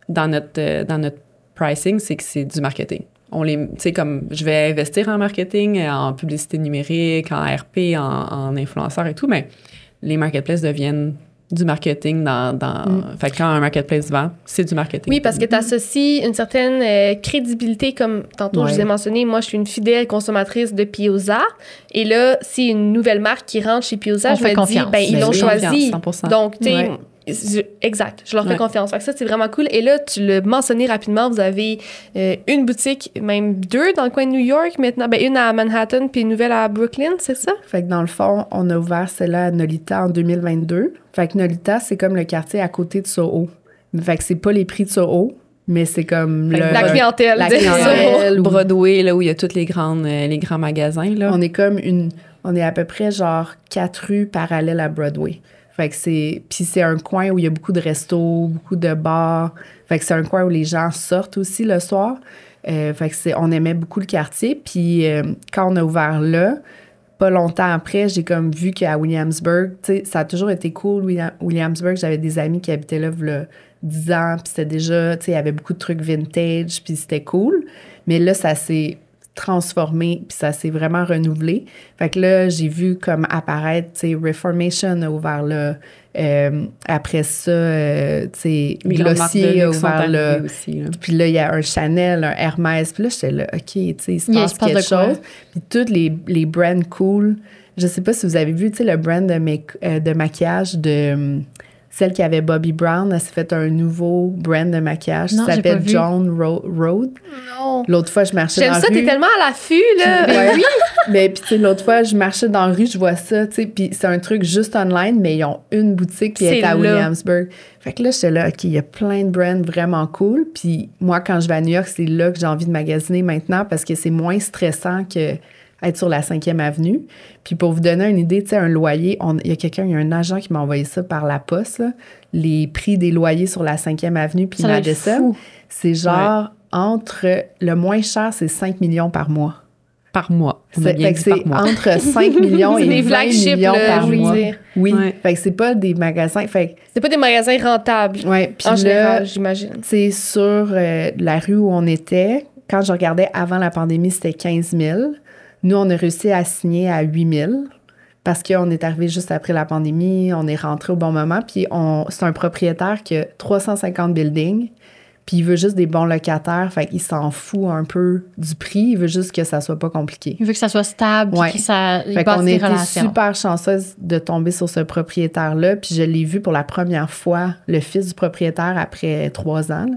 S2: dans notre pricing, c'est que c'est du marketing. Tu sais, comme je vais investir en marketing, en publicité numérique, en RP, en influenceur et tout, mais les marketplaces deviennent du marketing Fait que quand un marketplace vend, c'est du marketing.
S4: Oui, parce que tu associes une certaine crédibilité, comme tantôt je vous ai mentionné, moi je suis une fidèle consommatrice de Pioza. Et là, si une nouvelle marque qui rentre chez Pioza,
S3: On
S4: je
S3: fait
S4: me
S3: confiance.
S4: dis, ben, ils
S2: Ben
S4: l'ont
S2: oui,
S4: choisi.
S2: confiance, 100%.
S4: Donc, tu sais,
S1: Ouais.
S4: exact, je leur fais
S2: Ouais.
S4: confiance. Fait que ça, c'est vraiment cool. Et là, tu l'as mentionné rapidement, vous avez une boutique, même deux dans le coin de New York maintenant. Ben, une à Manhattan puis une nouvelle à Brooklyn, c'est ça?
S1: Fait que dans le fond, on a ouvert celle-là à Nolita en 2022. Fait que Nolita, c'est comme le quartier à côté de Soho. Fait que c'est pas les prix de Soho, mais c'est comme
S2: Fait que
S4: La clientèle.
S1: la
S4: de
S1: clientèle.
S4: Soho.
S2: Broadway, là, où il y a tous les grands magasins, là.
S1: On est comme on est à peu près genre 4 rues parallèles à Broadway. Fait que puis c'est un coin où il y a beaucoup de restos, beaucoup de bars. Fait que c'est un coin où les gens sortent aussi le soir. Fait que on aimait beaucoup le quartier. Puis quand on a ouvert là, pas longtemps après, j'ai comme vu qu'à Williamsburg, tu sais, ça a toujours été cool, Williamsburg. J'avais des amis qui habitaient là, il y a 10 ans, puis c'était déjà, tu sais, il y avait beaucoup de trucs vintage, puis c'était cool. Mais là, ça s'est transformé, puis ça s'est vraiment renouvelé. Fait que là, j'ai vu comme apparaître, tu sais, Reformation a ouvert là. Après ça, tu sais,
S2: Les grandes marques de
S1: Glossier a
S2: luxe sont
S1: ouvert là.
S2: arrivées aussi, là.
S1: Puis là, il y a un Chanel, un Hermès. Puis là, j'étais là, OK, tu sais, il se
S3: Il
S1: passe
S3: se passe
S1: quelque
S3: de quoi?
S1: chose. Puis tous les brands cool. Je sais pas si vous avez vu, tu sais, le brand de maquillage de celle qui avait Bobbi Brown. Elle s'est fait un nouveau brand de maquillage.
S3: Non,
S1: Ça
S3: j'ai pas
S1: s'appelle
S3: vu.
S1: John Road.
S4: Non.
S1: L'autre fois, je marchais
S4: J'aime
S1: dans
S4: ça,
S1: la rue.
S4: t'es tellement à l'affût, là.
S1: Ouais. Mais puis tu sais, l'autre fois, je marchais dans la rue, je vois ça, tu sais, puis c'est un truc juste online, mais ils ont une boutique qui
S4: C'est
S1: est à
S4: là.
S1: Williamsburg. Fait que là, j'étais là, OK, il y a plein de brands vraiment cool. Puis moi, quand je vais à New York, c'est là que j'ai envie de magasiner maintenant parce que c'est moins stressant que être sur la 5e avenue. Puis pour vous donner une idée, tu sais, un loyer, il y a un agent qui m'a envoyé ça par la poste, là, les prix des loyers sur la 5e avenue puis
S3: Ça doit être
S1: Madison.
S3: fou.
S1: C'est genre entre, le moins cher, c'est 5 millions par mois.
S2: Par mois. On a
S1: Fait
S2: bien
S1: que
S2: dit
S1: c'est
S2: par mois.
S1: entre 5 millions
S4: C'est
S1: et
S4: des
S1: 20
S4: flagships,
S1: millions
S4: là,
S1: par
S4: je veux
S1: mois.
S4: dire.
S1: Oui,
S2: Ouais.
S1: fait que c'est pas des magasins. Fait que,
S4: C'est pas des magasins rentables,
S1: ouais, puis
S4: en
S1: là,
S4: général, j'imagine.
S1: c'est sur la rue où on était. Quand je regardais avant la pandémie, c'était 15 000. Nous, on a réussi à signer à 8 000 parce qu'on est arrivé juste après la pandémie. On est rentré au bon moment. Puis c'est un propriétaire qui a 350 buildings. Puis il veut juste des bons locataires. Fait qu'il s'en fout un peu du prix. Il veut juste que ça soit pas compliqué.
S3: Il veut que ça soit stable, puis
S1: Ouais.
S3: que ça il
S1: Fait
S3: bâtisse
S1: qu'on a
S3: des
S1: été
S3: relations.
S1: super chanceuse de tomber sur ce propriétaire-là. Puis je l'ai vu pour la première fois, le fils du propriétaire, après 3 ans. Là.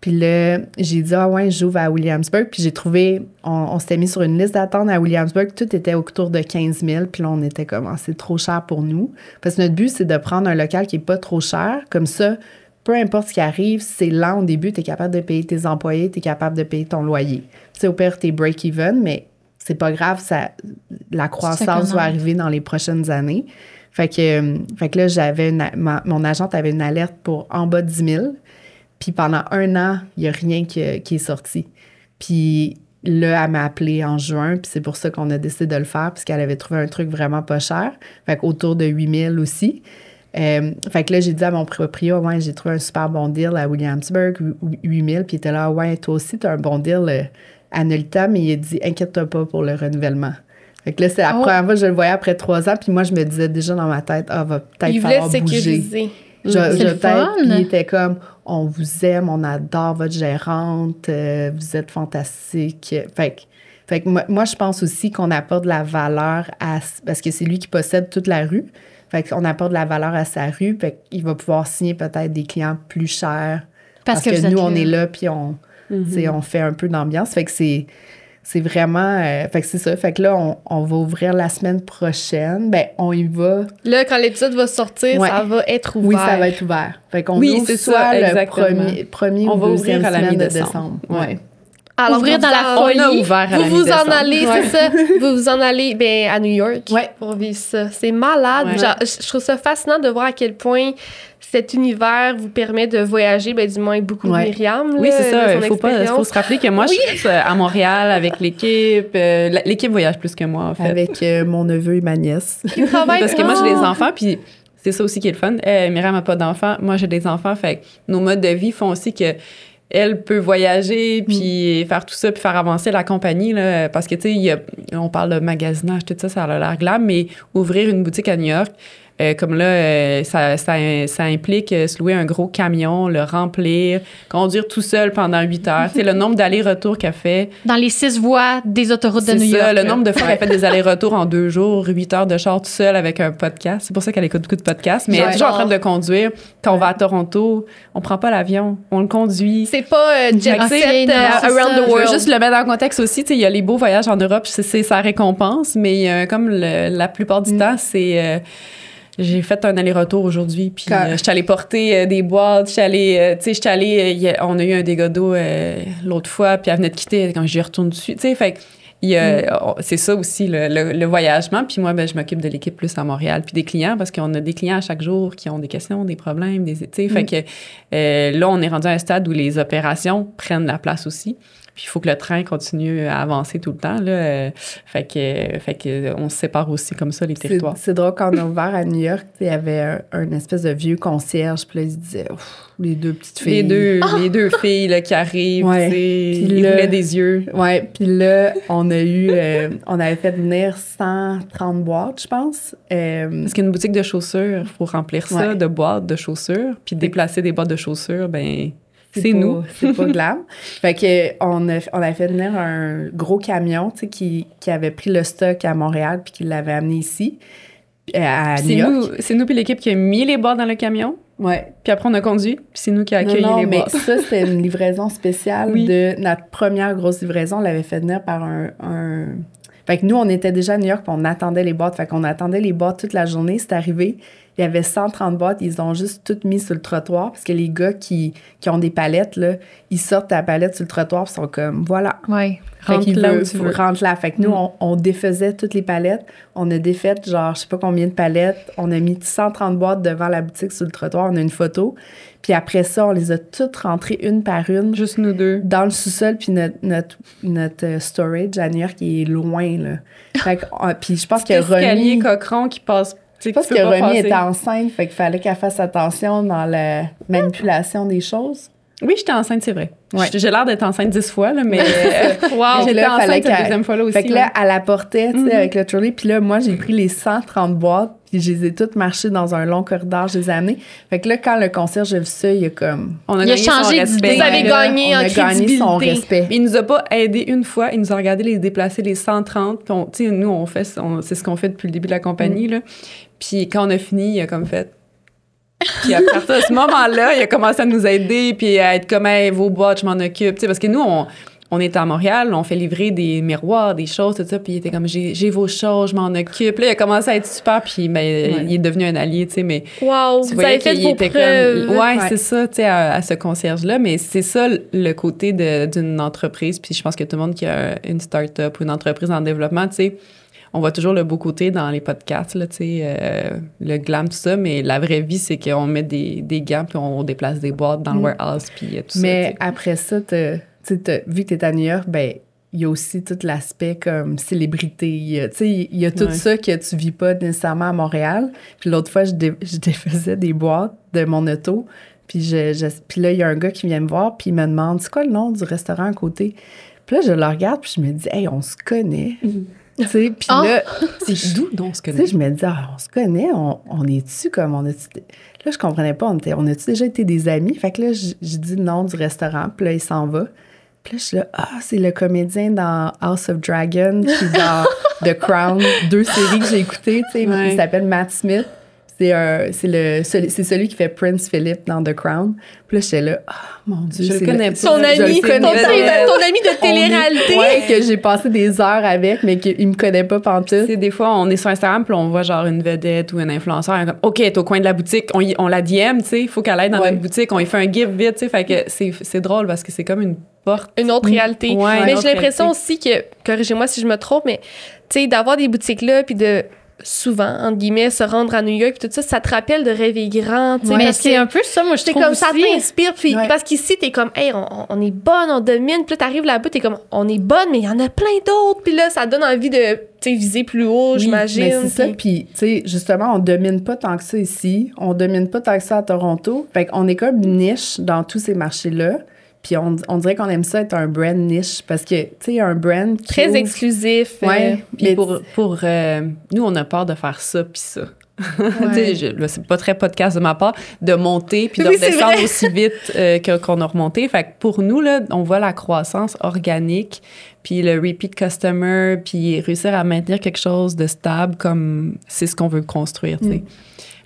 S1: Puis là, j'ai dit, ah ouais, j'ouvre à Williamsburg. Puis j'ai trouvé, on s'était mis sur une liste d'attente à Williamsburg. Tout était autour de 15 000. Puis là, on était comme, ah, c'est trop cher pour nous. Parce que notre but, c'est de prendre un local qui est pas trop cher. Comme ça, peu importe ce qui arrive, c'est lent au début, tu es capable de payer tes employés, tu es capable de payer ton loyer. Tu sais, au pire, tu es break-even, mais c'est pas grave, la croissance va arriver dans les prochaines années. Fait que là, mon agente avait une alerte pour en bas de 10 000. Puis pendant 1 an, il n'y a rien qui est sorti. Puis là, elle m'a appelé en juin, puis c'est pour ça qu'on a décidé de le faire, puisqu'elle avait trouvé un truc vraiment pas cher. Fait qu'autour de 8 000 aussi. Fait que là, j'ai dit à mon proprio, ouais, j'ai trouvé un super bon deal à Williamsburg, 8 000. Puis il était là, ouais, toi aussi, tu as un bon deal à Nolita, mais il a dit, inquiète-toi pas pour le renouvellement. Fait que là, c'est la première fois que je le voyais après 3 ans, puis moi, je me disais déjà dans ma tête, va peut-être falloir bouger. Il voulait sécuriser. Puis il était comme, on vous aime, on adore votre gérante, vous êtes fantastique. Fait que moi, je pense aussi qu'on apporte de la valeur parce que c'est lui qui possède toute la rue. Fait qu'on apporte de la valeur à sa rue, fait qu'il va pouvoir signer peut-être des clients plus chers. Parce que nous, on est là, puis on fait un peu d'ambiance. Fait que c'est vraiment... fait que c'est ça. Fait que là, on va ouvrir la semaine prochaine. Ben, on y va.
S4: Là, quand l'épisode va sortir, ça va être ouvert.
S1: Oui, ça va être ouvert. Fait qu'on ouvre soit le premier ou deuxième semaine de décembre. Ouais.
S4: Alors, ouvrir dans la folie. On a ouvert à vous en allez, c'est ça. Vous vous en allez à New York pour vivre ça. C'est malade. Ouais. Genre, je trouve ça fascinant de voir à quel point cet univers vous permet de voyager, du moins avec beaucoup de Myriam.
S2: Oui, c'est ça. Il faut se rappeler que moi, je suis à Montréal avec l'équipe. L'équipe voyage plus que moi, en fait.
S1: Avec mon neveu et ma nièce.
S2: Parce que moi, j'ai des enfants, puis c'est ça aussi qui est le fun. Myriam n'a pas d'enfants. Moi, j'ai des enfants. Fait que nos modes de vie font aussi que elle peut voyager, puis faire tout ça, puis faire avancer la compagnie, là, parce que, tu sais, on parle de magasinage, tout ça, ça a l'air glam, mais ouvrir une boutique à New York, comme là, ça implique se louer un gros camion, le remplir, conduire tout seul pendant 8 heures. Tu sais, le nombre d'allers-retours qu'elle fait.
S3: Dans les 6 voies des autoroutes de New York.
S2: C'est ça, le nombre de fois qu'elle fait des allers-retours en 2 jours, 8 heures de char tout seul avec un podcast. C'est pour ça qu'elle écoute beaucoup de podcasts. Mais elle est toujours en train de conduire. Quand on va à Toronto, on prend pas l'avion, on le conduit.
S4: C'est pas jet set around the world.
S2: Je veux juste le mettre en contexte aussi. Tu sais, il y a les beaux voyages en Europe, c'est sa récompense, mais comme la plupart du temps, c'est... j'ai fait un aller-retour aujourd'hui, puis je suis allée porter des boîtes, on a eu un dégât d'eau l'autre fois, puis elle venait de quitter quand j'y retourne dessus, tu sais, fait c'est ça aussi, le voyagement, puis moi, je m'occupe de l'équipe plus à Montréal, puis des clients, parce qu'on a des clients à chaque jour qui ont des questions, des problèmes, tu sais, fait que là, on est rendu à un stade où les opérations prennent la place aussi. Puis il faut que le train continue à avancer tout le temps, là. Fait que on se sépare aussi comme ça, les territoires.
S1: C'est drôle, quand on a ouvert à New York, il y avait un espèce de vieux concierge, puis là, il se disait, les 2 petites filles.
S2: Les deux filles, là, qui arrivent, tu sais, ils roulaient des yeux.
S1: Ouais, puis là, on avait fait venir 130 boîtes, je pense.
S2: Parce qu'une boutique de chaussures, il faut remplir ça de boîtes de chaussures, puis déplacer des boîtes de chaussures, c'est nous.
S1: C'est pas glam. Fait que on avait fait venir un gros camion, tu sais, qui avait pris le stock à Montréal puis qui l'avait amené ici, à New York.
S2: C'est nous puis l'équipe qui a mis les boîtes dans le camion.
S1: Ouais.
S2: Puis après, on a conduit, puis c'est nous qui a accueilli les boîtes.
S1: Mais ça, c'était une livraison spéciale de notre première grosse livraison. On l'avait fait venir par un... Fait que nous, on était déjà à New York, puis on attendait les boîtes. Fait qu'on attendait les boîtes toute la journée. C'est arrivé. Il y avait 130 boîtes. Ils ont juste toutes mis sur le trottoir parce que les gars qui ont des palettes, là, ils sortent la palette sur le trottoir et sont comme, voilà.
S3: Oui.
S1: Rentre là où tu veux. Rentre là. Fait que nous, on défaisait toutes les palettes. On a défait, genre, je sais pas combien de palettes. On a mis 130 boîtes devant la boutique sur le trottoir. On a une photo. Puis après ça, on les a toutes rentrées une par une.
S2: Juste nous deux.
S1: Dans le sous-sol. Puis notre storage à New York, il est loin, là. Fait que, puis je pense qu'il y a
S2: Romy... Cochron qui passe...
S1: Je pense que Romy était enceinte, fait qu'il fallait qu'elle fasse attention dans la manipulation des choses.
S2: Oui, j'étais enceinte, c'est vrai.
S1: Ouais.
S2: J'ai l'air d'être enceinte 10 fois, là, mais
S1: wow,
S2: j'étais enceinte la deuxième fois là aussi.
S1: Fait que là, elle la portait, tu sais, avec le trolley. Puis là, moi, j'ai pris les 130 boîtes, puis je les ai toutes marchées dans un long corridor, je les ai amenées. Fait que là, quand le concierge a vu ça, il a comme...
S3: Il a changé d'idée.
S4: Vous avez gagné en crédibilité. On a gagné
S1: son respect.
S2: Il nous a pas aidé une fois. Il nous a regardé les déplacer les 130. Puis tu sais, nous, c'est ce qu'on fait depuis le début de la compagnie, là. Puis quand on a fini, il a comme fait... Puis à partir de ce moment-là, il a commencé à nous aider, puis à être comme, hey, vos boîtes, je m'en occupe. Tu sais, parce que nous, on était à Montréal, on fait livrer des miroirs, des choses, tout ça, puis il était comme, j'ai vos choses, je m'en occupe. Là, il a commencé à être super, puis il est devenu un allié, tu sais, mais...
S4: Wow,
S2: tu
S4: vous avez fait vos preuves.
S2: Ouais, c'est ça, tu sais, à ce concierge-là, mais c'est ça le côté d'une entreprise, puis je pense que tout le monde qui a une start-up ou une entreprise en développement, tu sais, on voit toujours le beau côté dans les podcasts, là, tu sais, le glam, tout ça, mais la vraie vie, c'est qu'on met des gants, puis on déplace des boîtes dans le warehouse, puis tout ça.
S1: Mais après ça, vu que tu es à New York, ben il y a aussi tout l'aspect comme célébrité. Il y a tout ça que tu vis pas nécessairement à Montréal. Puis l'autre fois, je défaisais des boîtes de mon auto. Puis là, il y a un gars qui vient me voir, puis il me demande, c'est quoi le nom du restaurant à côté? Puis là, je le regarde, puis je me dis, hey, on se connaît. Tu sais, puis là,
S2: c'est d'où donc on se connaît?
S1: Je me dis, on se connaît, on est-tu comme, Là, je comprenais pas, on a-tu déjà été des amis? Fait que là, je dis le nom du restaurant, puis là, il s'en va. Puis là, je suis là, c'est le comédien dans House of Dragon, puis dans The Crown, 2 séries que j'ai écoutées, tu sais, il s'appelle Matt Smith. C'est celui qui fait Prince Philip dans The Crown. Puis là, j'étais là, mon Dieu,
S4: je
S1: le
S4: connais pas. Ton ami de télé-réalité.
S1: Ouais, que j'ai passé des heures avec, mais qu'il me connaît pas pantoute.
S2: Des fois, on est sur Instagram, puis on voit genre une vedette ou un influenceur, comme, OK, t'es au coin de la boutique, on la DM, tu sais, il faut qu'elle aille dans notre boutique, on lui fait un gift vite, tu sais, fait que c'est drôle parce que c'est comme une porte.
S4: Une autre réalité.
S2: Ouais,
S4: mais j'ai l'impression aussi que, corrigez-moi si je me trompe, mais tu sais, d'avoir des boutiques là, puis de souvent, entre guillemets, se rendre à New York, puis tout ça, ça te rappelle de rêver grand, tu sais.
S3: Mais c'est un peu ça, moi, je trouve
S4: comme
S3: aussi.
S4: Ça t'inspire, puis parce qu'ici, t'es comme, hey, on est bonne, on domine, puis là, t'arrives là-bas, t'es comme, on est bonne, mais il y en a plein d'autres, puis là, ça donne envie de, tu sais, viser plus haut, j'imagine.
S1: Mais c'est ça, puis, tu sais, justement, on domine pas tant que ça ici, on domine pas tant que ça à Toronto, fait qu'on est comme une niche dans tous ces marchés-là. Puis on dirait qu'on aime ça être un brand niche parce que, tu sais, un brand qui
S4: très exclusif.
S2: Puis pour nous, on a peur de faire ça puis ça. C'est pas très podcast de ma part, de monter puis de redescendre aussi vite qu'on a remonté. Fait que pour nous, là, on voit la croissance organique puis le repeat customer puis réussir à maintenir quelque chose de stable comme c'est ce qu'on veut construire, tu sais.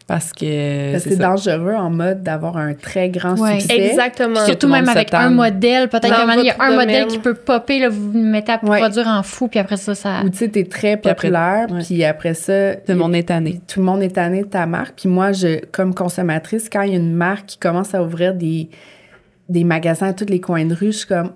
S2: Parce que
S1: c'est dangereux en mode d'avoir un très grand succès.
S4: Exactement.
S3: Surtout même avec un modèle. Peut-être qu'il y a un modèle qui peut popper, là, vous vous mettez à produire en fou, puis après ça...
S1: Ou tu sais, t'es très populaire, puis après ça...
S2: Tout le monde est tanné.
S1: Tout le monde est tanné de ta marque. Puis moi, comme consommatrice, quand il y a une marque qui commence à ouvrir des magasins à tous les coins de rue, je suis comme,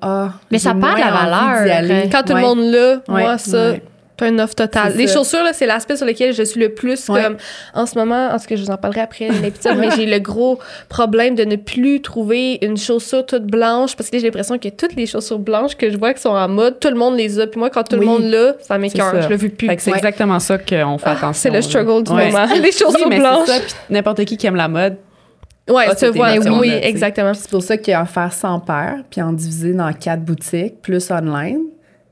S3: mais ça perd la valeur.
S4: Quand tout le monde l'a, moi, ça... un offre totale. Les chaussures, là, c'est l'aspect sur lequel je suis le plus comme en ce moment, en ce que je vous en parlerai après l'épisode, mais j'ai le gros problème de ne plus trouver une chaussure toute blanche parce que j'ai l'impression que toutes les chaussures blanches que je vois qui sont en mode, tout le monde les a. Puis moi, quand tout le monde l'a, ça m'écoeure. Je le veux plus.
S2: Fait que c'est exactement ça qu'on fait attention.
S4: C'est le struggle du moment. Les chaussures blanches.
S2: C'est ça, puis n'importe qui aime la mode.
S4: Ouais, tu vois, oui, exactement.
S1: C'est pour ça qu'en faire 100 paires, puis en diviser dans 4 boutiques, plus online,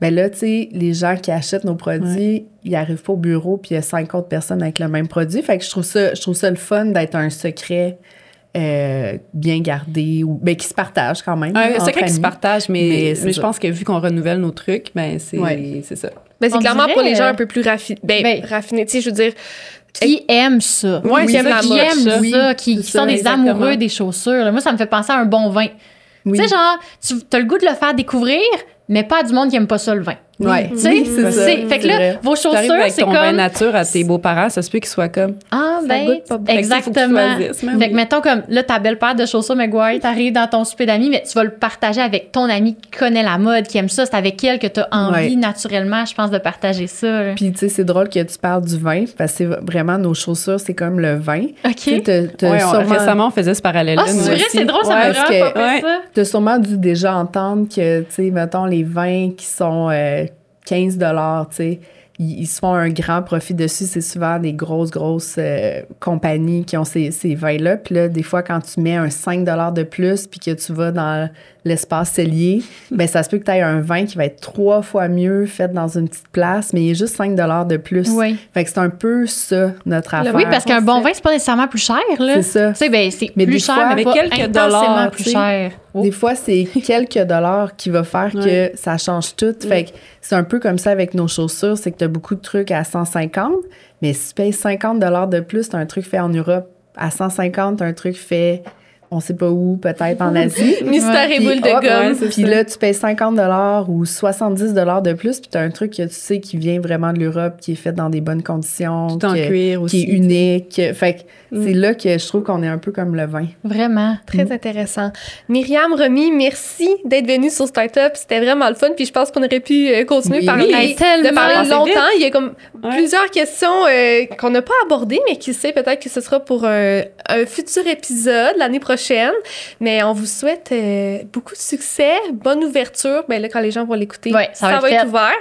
S1: ben là, tu sais, les gens qui achètent nos produits, ils arrivent pas au bureau, puis il y a 50 personnes avec le même produit. Fait que je trouve ça le fun d'être un secret bien gardé, ou qui se partage quand même.
S2: Un secret qui se partage, mais je pense que vu qu'on renouvelle nos trucs, ben c'est ça.
S4: Ben c'est clairement pour les gens un peu plus raffinés. Tu sais, je veux dire...
S3: Qui aiment ça.
S4: Qui aiment
S3: ça, qui sont des amoureux des chaussures. Moi, ça me fait penser à un bon vin. Tu sais, genre, tu as le goût de le faire découvrir, mais pas à du monde qui aime pas ça, le vin.
S1: Ouais.
S3: Tu sais, fait que là, vos chaussures, c'est comme...
S2: avec ton vin nature à tes beaux-parents, ça se peut qu'ils soient comme...
S3: Ah, ben, exactement. Fait que mettons comme, là, ta belle paire de chaussures Maguire, t'arrives dans ton souper d'amis, mais tu vas le partager avec ton ami qui connaît la mode, qui aime ça. C'est avec elle que t'as envie, naturellement, je pense, de partager ça. Là.
S1: Puis, tu sais, c'est drôle que tu parles du vin, parce que c'est vraiment, nos chaussures, c'est comme le vin.
S3: OK.
S2: Récemment, on faisait ce parallèle-là.
S3: Ah, c'est vrai, c'est drôle, ça m'a vraiment pas fait ça.
S1: T'as sûrement dû déjà entendre que, tu sais, mettons, les vins qui sont 15 $, tu sais, ils se font un grand profit dessus. C'est souvent des grosses compagnies qui ont ces vins-là. Puis là, des fois, quand tu mets un 5 $ de plus puis que tu vas dans l'espace cellier, ben ça se peut que tu aies un vin qui va être 3 fois mieux fait dans une petite place, mais il est juste 5 $ de plus.
S3: Oui.
S1: Fait que c'est un peu ça, notre affaire.
S3: Oui, parce qu'un bon vin, c'est pas nécessairement plus cher, là.
S1: C'est ça.
S3: Tu sais, ben, c'est
S1: mais
S3: plus cher,
S1: fois,
S3: mais pas
S2: quelques dollars
S3: plus cher.
S1: Des fois, c'est quelques dollars qui va faire que ça change tout. Fait que c'est un peu comme ça avec nos chaussures, c'est que tu as beaucoup de trucs à 150, mais si tu payes 50 $ de plus, tu as un truc fait en Europe à 150, tu as un truc fait on sait pas où, peut-être en Asie.
S4: Mystère et
S1: Puis,
S4: boule de
S1: hop,
S4: gomme.
S1: Puis là, tu payes 50 ou 70 de plus, puis tu as un truc que tu sais qui vient vraiment de l'Europe, qui est fait dans des bonnes conditions,
S2: Tout en cuir aussi.
S1: qui est unique. Fait que c'est là que je trouve qu'on est un peu comme le vin.
S3: Vraiment.
S4: Très intéressant. Myriam, Romy, merci d'être venue sur Startup. C'était vraiment le fun. Puis je pense qu'on aurait pu continuer
S1: Oui,
S4: parler,
S3: oui. Tellement.
S4: de parler
S2: Passé
S4: longtemps.
S2: vite.
S4: Il y a comme plusieurs questions qu'on n'a pas abordées, mais qui sait peut-être que ce sera pour un futur épisode l'année prochaine. Mais on vous souhaite beaucoup de succès, bonne ouverture. Ben là, quand les gens vont l'écouter,
S3: Ouais, ça va être
S4: ouvert.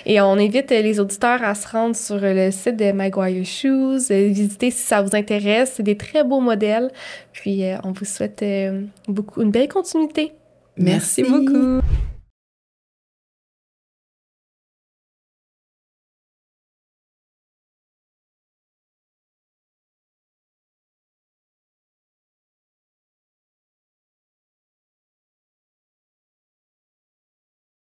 S4: Et on invite les auditeurs à se rendre sur le site de Maguire Shoes, visiter si ça vous intéresse. C'est des très beaux modèles. Puis on vous souhaite une belle continuité.
S2: Merci beaucoup.